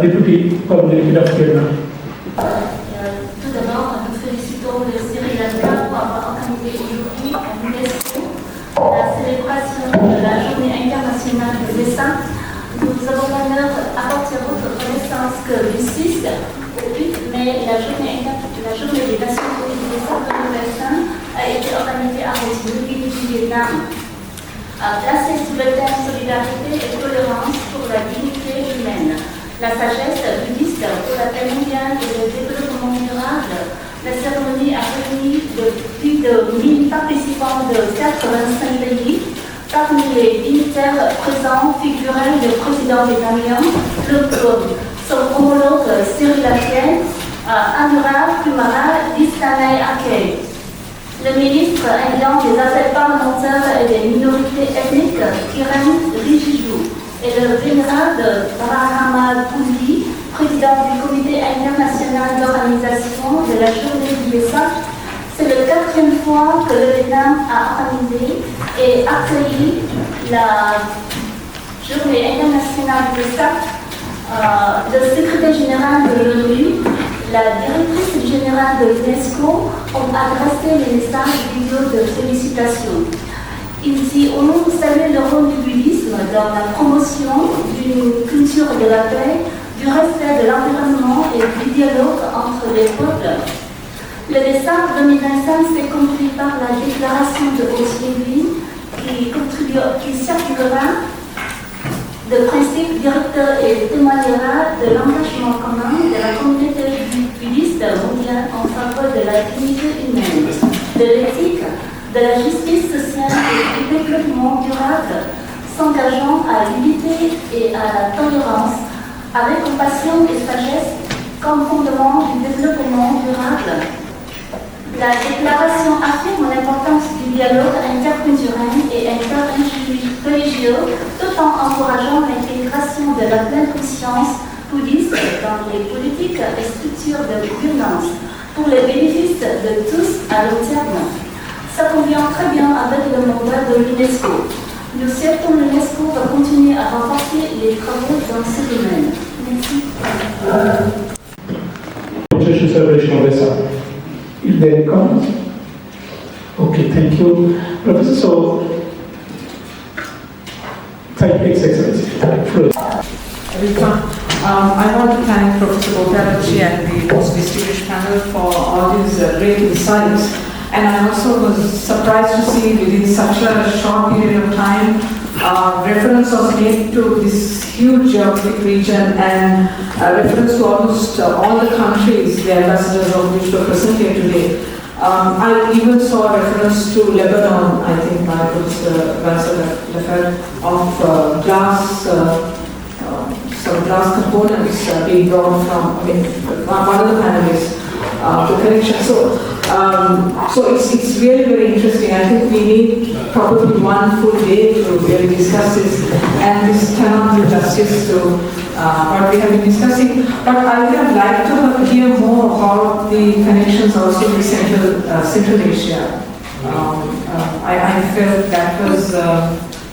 Deputy Permanent of Vera. Tout d'abord, nous félicitons le Sri Lanka pour avoir organisé aujourd'hui à l'UNESCO la célébration de la Journée internationale de Vesak. Nous avons l'honneur d'apporter votre reconnaissance que le 6 au 8 mai, la Journée des Nations Unies de Vesak 2025 a été organisée à Lacoeuilhe, du Vietnam. Placée sous le thème solidarité et tolérance pour la dignité humaine, la sagesse bouddhiste pour la paix mondiale et le développement durable, la cérémonie a réuni plus de 1000 participants de 85 pays. Parmi les dignitaires présents figuraient le président vietnamien, son homologue sri-lankien, Anurag Kumara Dissanayake, le ministre indien des Affaires parlementaires et des minorités ethniques, Kiran Rijiju, et le vénérable Parawahera, président du comité international d'organisation de la journée du Vesak. C'est la 4e fois que le Vietnam a organisé et accueilli la journée internationale du Vesak. Le secrétaire général de l'ONU, la directrice générale de l'UNESCO ont adressé les messages vidéo de félicitations. Ici, on salue le rôle du bouddhisme dans la promotion d'une culture de la paix, du respect de l'environnement et du dialogue entre les peuples. Le Vesak 2025 s'est conclu par la déclaration de Xing qui circulera de principes directeurs et témoignera de l'engagement commun de la communauté bouddhiste mondiale en faveur de la dignité humaine, de l'éthique, de la justice sociale et du développement durable, s'engageant à l'unité et à la tolérance, avec compassion et sagesse comme fondement du développement durable. La déclaration affirme l'importance du dialogue interculturel et interreligieux tout en encourageant l'intégration de la pleine conscience bouddhiste dans les politiques et structures de gouvernance pour le bénéfice de tous à long terme. Ça convient très bien avec le mandat de l'UNESCO. Nous souhaitons que l'UNESCO va continuer à renforcer les travaux dans ce domaine. Merci. International celebration of Vesak. Is there any comments? Okay, thank you. Professor, so, thank you, His Excellency. I want to thank Professor Bokerachi and the most distinguished panel for all these great insights. And I also was surprised to see within such a short period of time, reference was made to this huge geographic region and reference to almost all the countries, the ambassadors of which were present here today. I even saw a reference to Lebanon, I think by Professor Lefebvre, of glass, some glass components being brought from, one of the panelists, to connection. So it's really very interesting. I think we need probably one full day to really discuss this, and this cannot do justice to what we have been discussing. But I would have liked to hear more about the connections also with Central Asia. I felt that was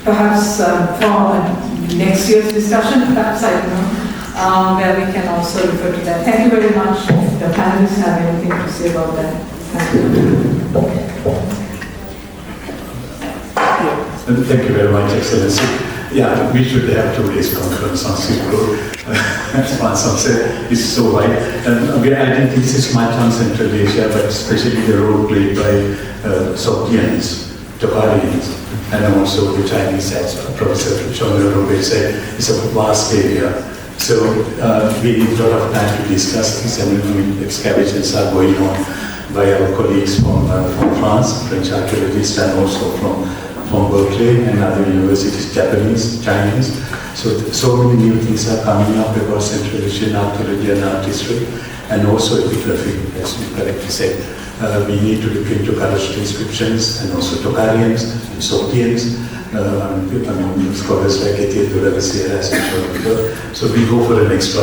perhaps for next year's discussion, perhaps, I don't know, where we can also refer to that. Thank you very much. If the panelists have anything to say about that. Thank you very much, Excellency. Yeah, we should have today's conference on Silk Road. As Mansam said, it's so wide. And again, I didn't think this much on Central Asia, but especially the role played by Soutians, Tokarians, and also the Chinese, as Professor Jean-Noel said, it's a vast area. So we need a lot of time to discuss this, and excavations are going on. by our colleagues from France, French archaeologists, and also from Berkeley and other universities, Japanese, Chinese. So many new things are coming up about Central Asian archaeology and art history, and also epigraphy, as you correctly said. We need to look into cultural inscriptions and also Tokharians and Sogdians. Scholars like Etienne Sierra, so we go for an extra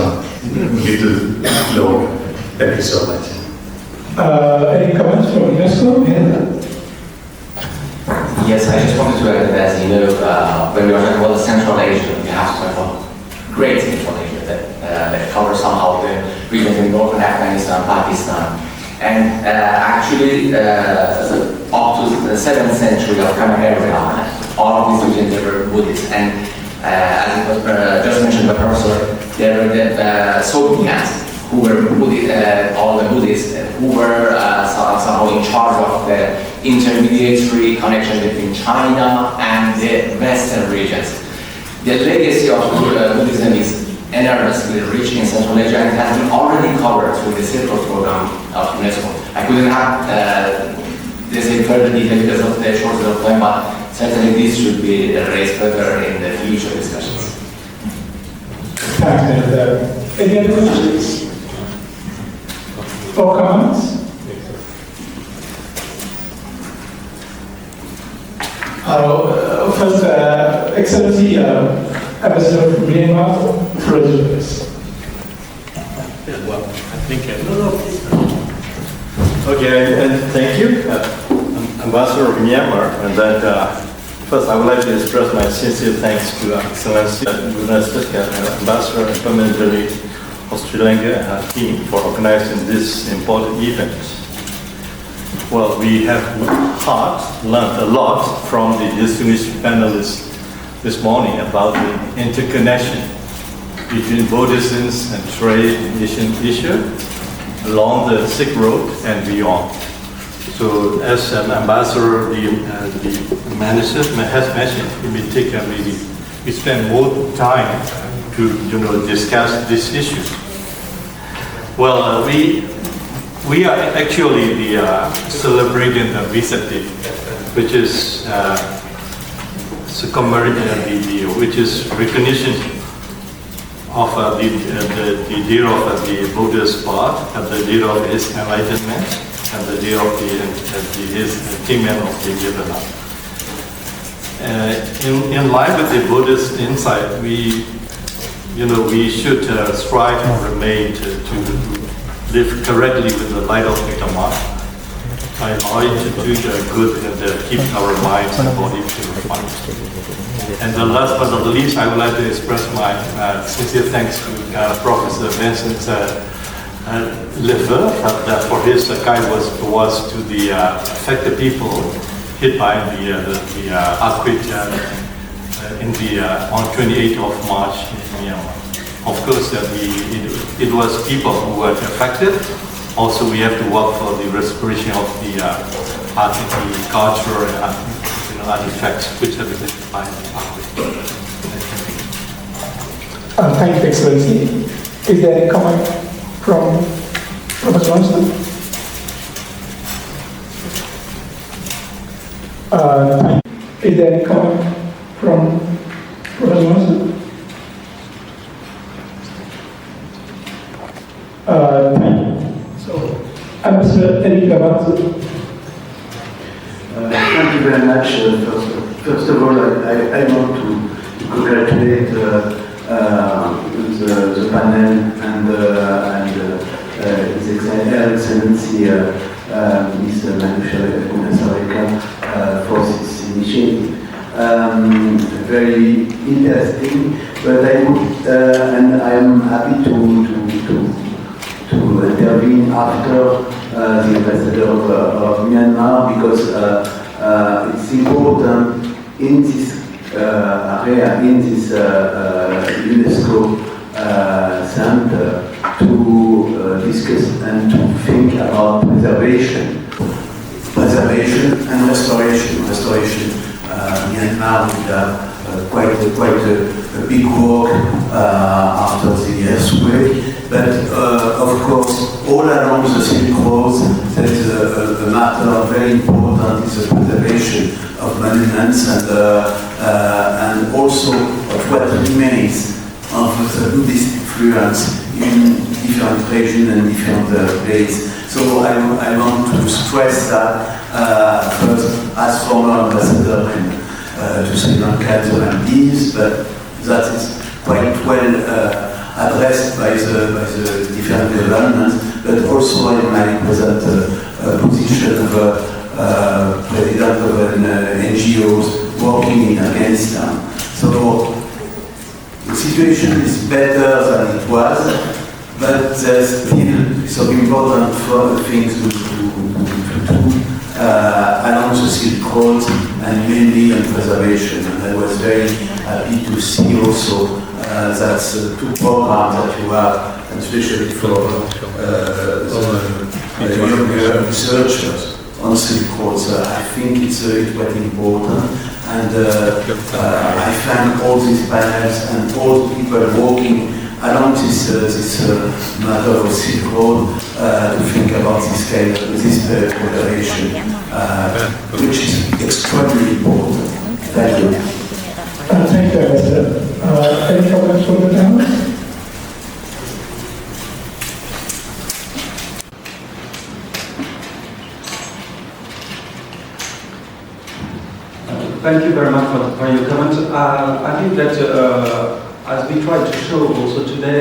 little longer. Thank you so much. Any comments from UNESCO? Yes, I just wanted to add that, as you know, when we are talking about the Central Asia, we have to talk about Great Central Asia that covers somehow the regions in northern Afghanistan, Pakistan, and actually up to the 7th century of Khoury, all of these regions were Buddhist, and as it was just mentioned by Professor, there were the Sogdians, who were all the Buddhists who were somehow in charge of the intermediary connection between China and the Western regions. The legacy of Buddhism is enormously rich in Central Asia, and it has been already covered through the Silk Road program of UNESCO. I couldn't have this in further detail because of the shortage of time, but certainly this should be raised further in the future discussions. Thanks, and any other questions or comments? First, Excellency, Ambassador from Myanmar, President. Well, I think okay, and thank you, Ambassador of Myanmar, and that first I would like to express my sincere thanks to Excellency Gunasekera, Ambassador and Permanent Delegate of Sri Lanka and her team for organizing this important event. Well, we have learned a lot from the distinguished panelists this morning about the interconnection between Buddhism and trade in Asian Asia along the Silk Road and beyond. So, as an ambassador, the Manisha has mentioned, we spend more time to discuss these issues. Well, we are actually celebrating the Vesak Day, which is which is recognition of the day of the Buddha's path, and the day of his enlightenment, and the day of his attainment of the Nirvana. In line with the Buddhist insight, we should strive and remain to live correctly with the light of the Dhamma, by knowing to do the good and keep our minds and body purified. And the last but not least, I would like to express my sincere thanks to Professor Vincent Lefebvre for his kind words towards to the affected people hit by the earthquake on 28th of March in Myanmar. Of course, it was people who were affected. Also, we have to work for the restoration of the art and the culture and artifacts which have been hit by the earthquake. Thank you, Excellency. Is there any comment from Professor Johnson? Is there any comment from Professor Johnson? So, Ambassador Eric Labatze. Thank you very much. First of all, I want to congratulate the panel and His Excellency Mr. Manisha for this initiative. Very interesting, but I would and I am happy to intervene after the ambassador of Myanmar, because it's important in this area, in this UNESCO center, to discuss and to think about preservation and restoration. Myanmar did quite a big work after the earthquake, but of course all along the Silk Road there is a matter very important is the preservation of monuments and also of what remains of the Buddhist influence in different regions and different places. So I want to stress that first, as former ambassador to Sri Lanka and this, but that is quite well addressed by the different governments, but also in my present position of president of an NGOs working in Afghanistan. So the situation is better than it was, but there's still some important things to do along the Silk Road and mainly on preservation. And I was very happy to see also that two programs that you have, especially for the younger researchers on Silk Road. I think it's quite important. And I thank all these panels and all the people working along this matter of Silk Road to think about this preparation, which is extremely important. Thank you. Thank you, Ambassador. Any comments from the panel? Thank you very much for your comment. I think that as we tried to show also today,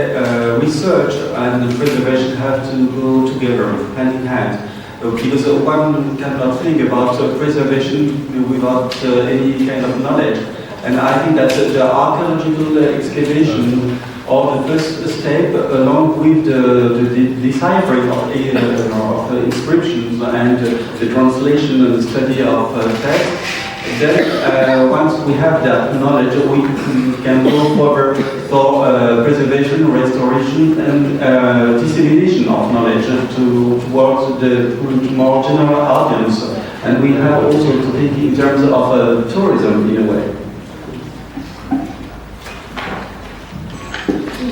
research and preservation have to go together, hand in hand. Because one cannot think about preservation without any kind of knowledge. And I think that the archaeological excavation are the first step, along with the deciphering of inscriptions and the translation and the study of text. Then, once we have that knowledge, we can go forward for preservation, restoration, and dissemination of knowledge towards the more general audience. And we have also to think in terms of tourism in a way.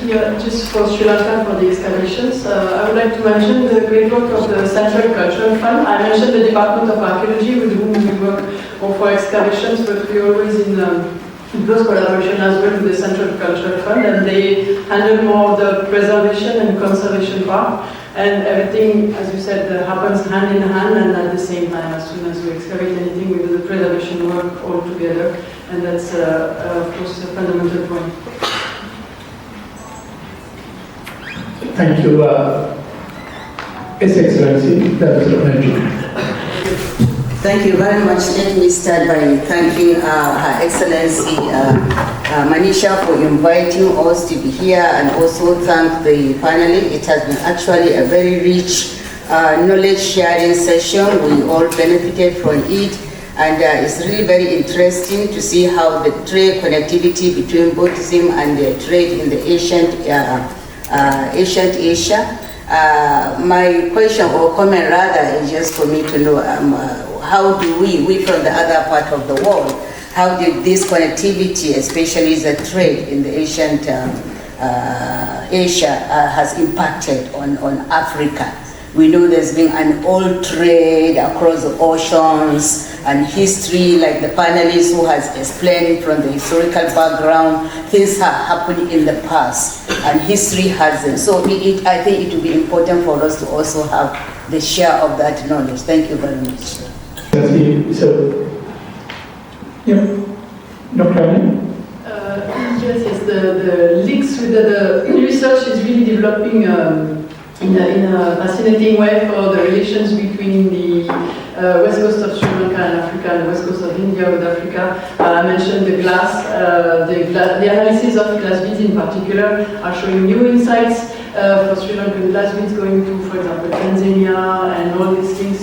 Yeah, just for Sri Lanka for the excavations, I would like to mention the great work of the Central Cultural Fund. I mentioned the Department of Archaeology with whom we work for excavations, but we always in close collaboration as well with the Central Cultural Fund, and they handle more the preservation and conservation part. And everything, as you said, happens hand in hand and at the same time. As soon as we excavate anything, we do the preservation work all together, and that's of course a fundamental point. Thank you, His Excellency, that was Venerable. Thank you very much. Let me start by thanking Her Excellency Manisha for inviting us to be here, and also thank the panelists. It has been actually a very rich knowledge sharing session. We all benefited from it, and it's really very interesting to see how the trade connectivity between Buddhism and the trade in the ancient Asia. My question or comment rather is just for me to know how do we from the other part of the world, how did this connectivity, especially the trade in the ancient Asia has impacted on Africa? We know there's been an old trade across the oceans and history, like the panelists who has explained from the historical background, things have happened in the past and history has them. So I think it will be important for us to also have the share of that knowledge. Thank you very much. So, yeah, Dr. Ali? Yes, the links with the research is really developing in a fascinating way for the relations between the west coast of Sri Lanka and Africa and the west coast of India with Africa. I mentioned the glass, the analysis of glass beads in particular are showing new insights for Sri Lankan glass beads going to, for example, Tanzania and all these things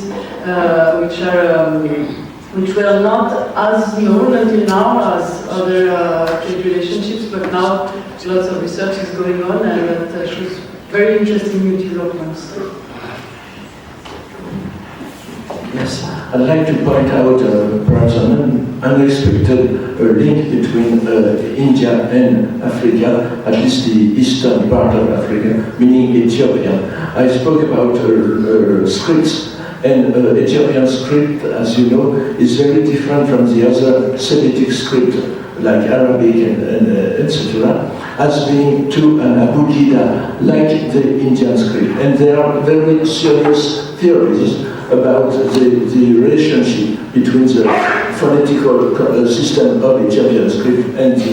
which were not as known until now as other trade relationships, but now lots of research is going on and that shows very interesting new developments. Yes, I'd like to point out perhaps an unexpected link between India and Africa, at least the eastern part of Africa, meaning Ethiopia. I spoke about scripts And Ethiopian script, as you know, is very different from the other Semitic script, like Arabic and etc., as being to an abugida, like the Indian script. And there are very serious theories about the relationship between the phonetical system of Ethiopian script and the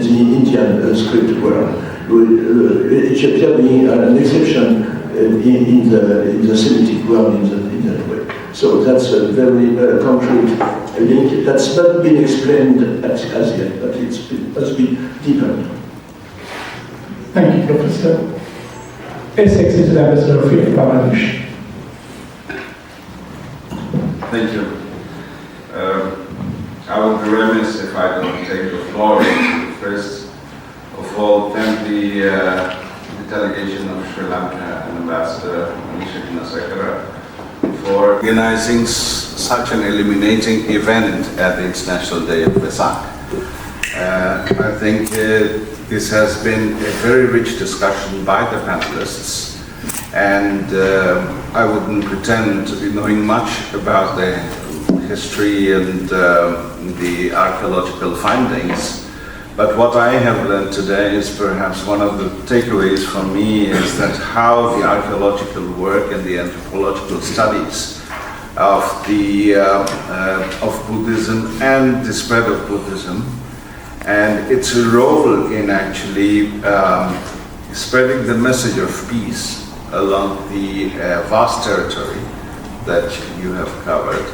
Indian script world. Ethiopia being an exception in the Semitic world in that way. So that's a very concrete link that's not been explained as yet, but it must be deepened. Thank you, Professor. Essex is the Ambassador of Bangladesh. Thank you. I would be remiss if I don't take the floor. First of all, thank the delegation of Sri Lanka and Ambassador Manisha Gunasekera for organizing such an illuminating event at the International Day of Vesak. I think this has been a very rich discussion by the panelists, and I wouldn't pretend to be knowing much about the history and the archaeological findings. But what I have learned today is perhaps one of the takeaways for me is that how the archaeological work and the anthropological studies of Buddhism and the spread of Buddhism and its role in actually spreading the message of peace along the vast territory that you have covered.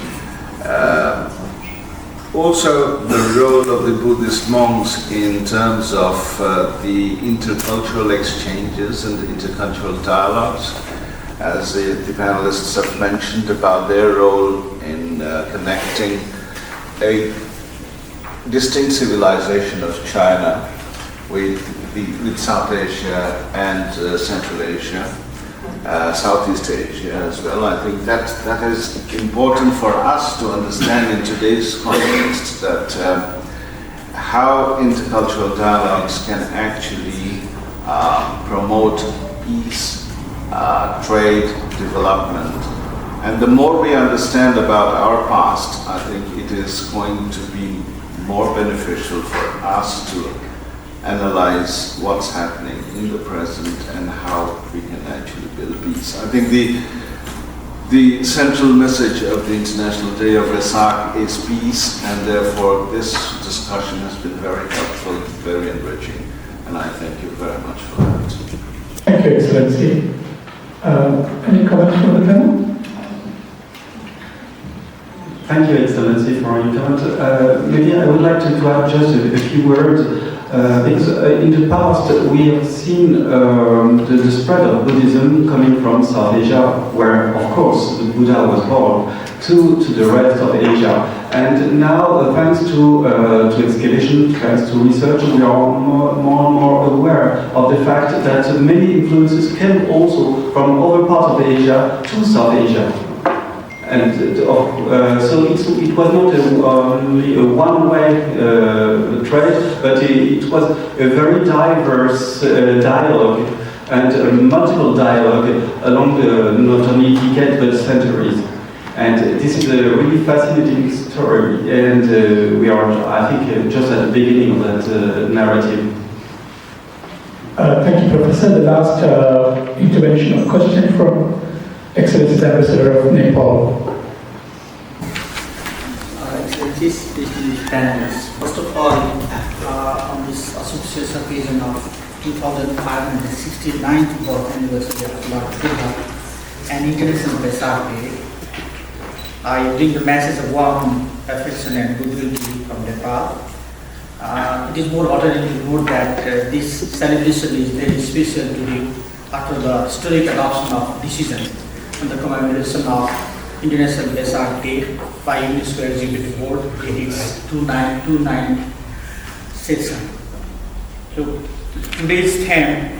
Also, the role of the Buddhist monks in terms of the intercultural exchanges and the intercultural dialogues, as the panelists have mentioned about their role in connecting a distinct civilization of China with South Asia and Central Asia, Southeast Asia as well. I think that is important for us to understand in today's context, that how intercultural dialogues can actually promote peace, trade, development. And the more we understand about our past, I think it is going to be more beneficial for us to analyze what's happening in the present and how we can actually build peace. I think the central message of the International Day of Vesak is peace, and therefore this discussion has been very helpful, very enriching, and I thank you very much for that. Thank you, Excellency. Any comments from the panel? Thank you, Excellency, for your comment. Maybe I would like to add just a few words. Because in the past we have seen the spread of Buddhism coming from South Asia, where of course the Buddha was born, to the rest of Asia. And now, thanks to excavation, thanks to research, we are more and more aware of the fact that many influences came also from other parts of Asia to South Asia. And so it was not only a one-way trade, but it was a very diverse dialogue and multiple dialogue along not only decades but centuries. And this is a really fascinating story, and we are, I think, just at the beginning of that narrative. Thank you, Professor. The last intervention or question from Excellency Ambassador of Nepal. Distinguished panelists. First of all, on this auspicious occasion of 2569th birth anniversary of Lord Buddha and International Vesak Day, I bring the message of warm affection and goodwill to you from Nepal. It is more ordinary to note that this celebration is very special to you after the historic adoption of decision on the commemoration of International Vesak Day by UNESCO Executive Board in its 2929 session. So today's theme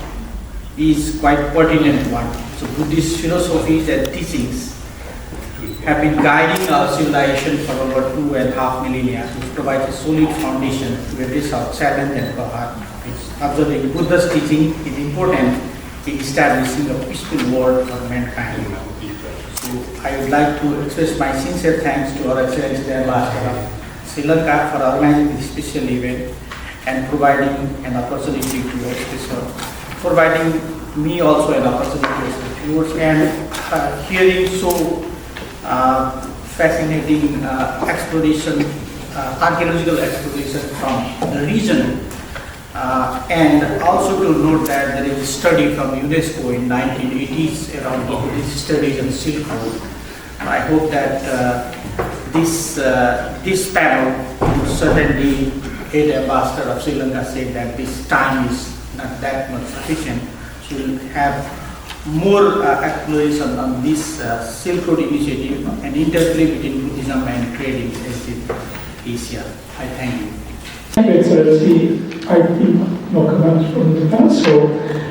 is quite pertinent one. So Buddhist philosophies and teachings have been guiding our civilization for over 2.5 millennia, which provides a solid foundation to address our challenge and perhaps observing Buddha's teaching is important in establishing a peaceful world for mankind. So I would like to express my sincere thanks to Our Excellency the Ambassador of Sri Lanka for organizing this special event and providing an opportunity to express, providing me also an opportunity to express yours, and hearing so fascinating exploration, archaeological exploration from the region, and also to note that there is a study from UNESCO in 1980s around Buddhist studies in Silk Road. And I hope that this panel will certainly aid the Ambassador of Sri Lanka said that this time is not that much sufficient. So we'll have more exploration on this Silk Road initiative and interplay between Buddhism and trade in Asia. I thank you. Thank you, Excellency. I think no comments from the council.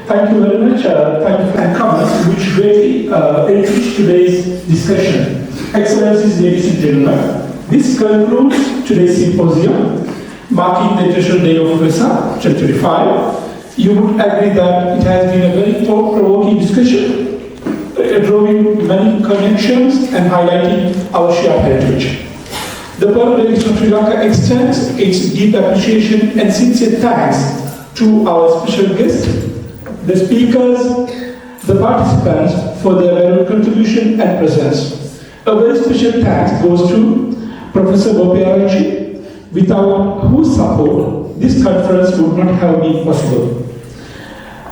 Thank you very much. Thank you for the comments, which greatly enriched today's discussion. Excellencies, ladies and gentlemen, this concludes today's symposium, marking the International Day of Vesak 2025. You would agree that it has been a very thought-provoking discussion, drawing many connections and highlighting our shared heritage. The Delegation of Sri Lanka extends its deep appreciation and sincere thanks to our special guests, the speakers, the participants for their valuable contribution and presence. A very special thanks goes to Professor Parawahera, without whose support this conference would not have been possible.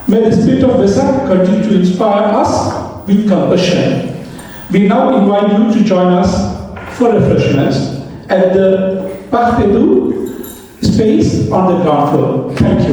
May the spirit of Vesak continue to inspire us with compassion. We now invite you to join us for refreshments at the Parthedu space on the ground floor. Thank you.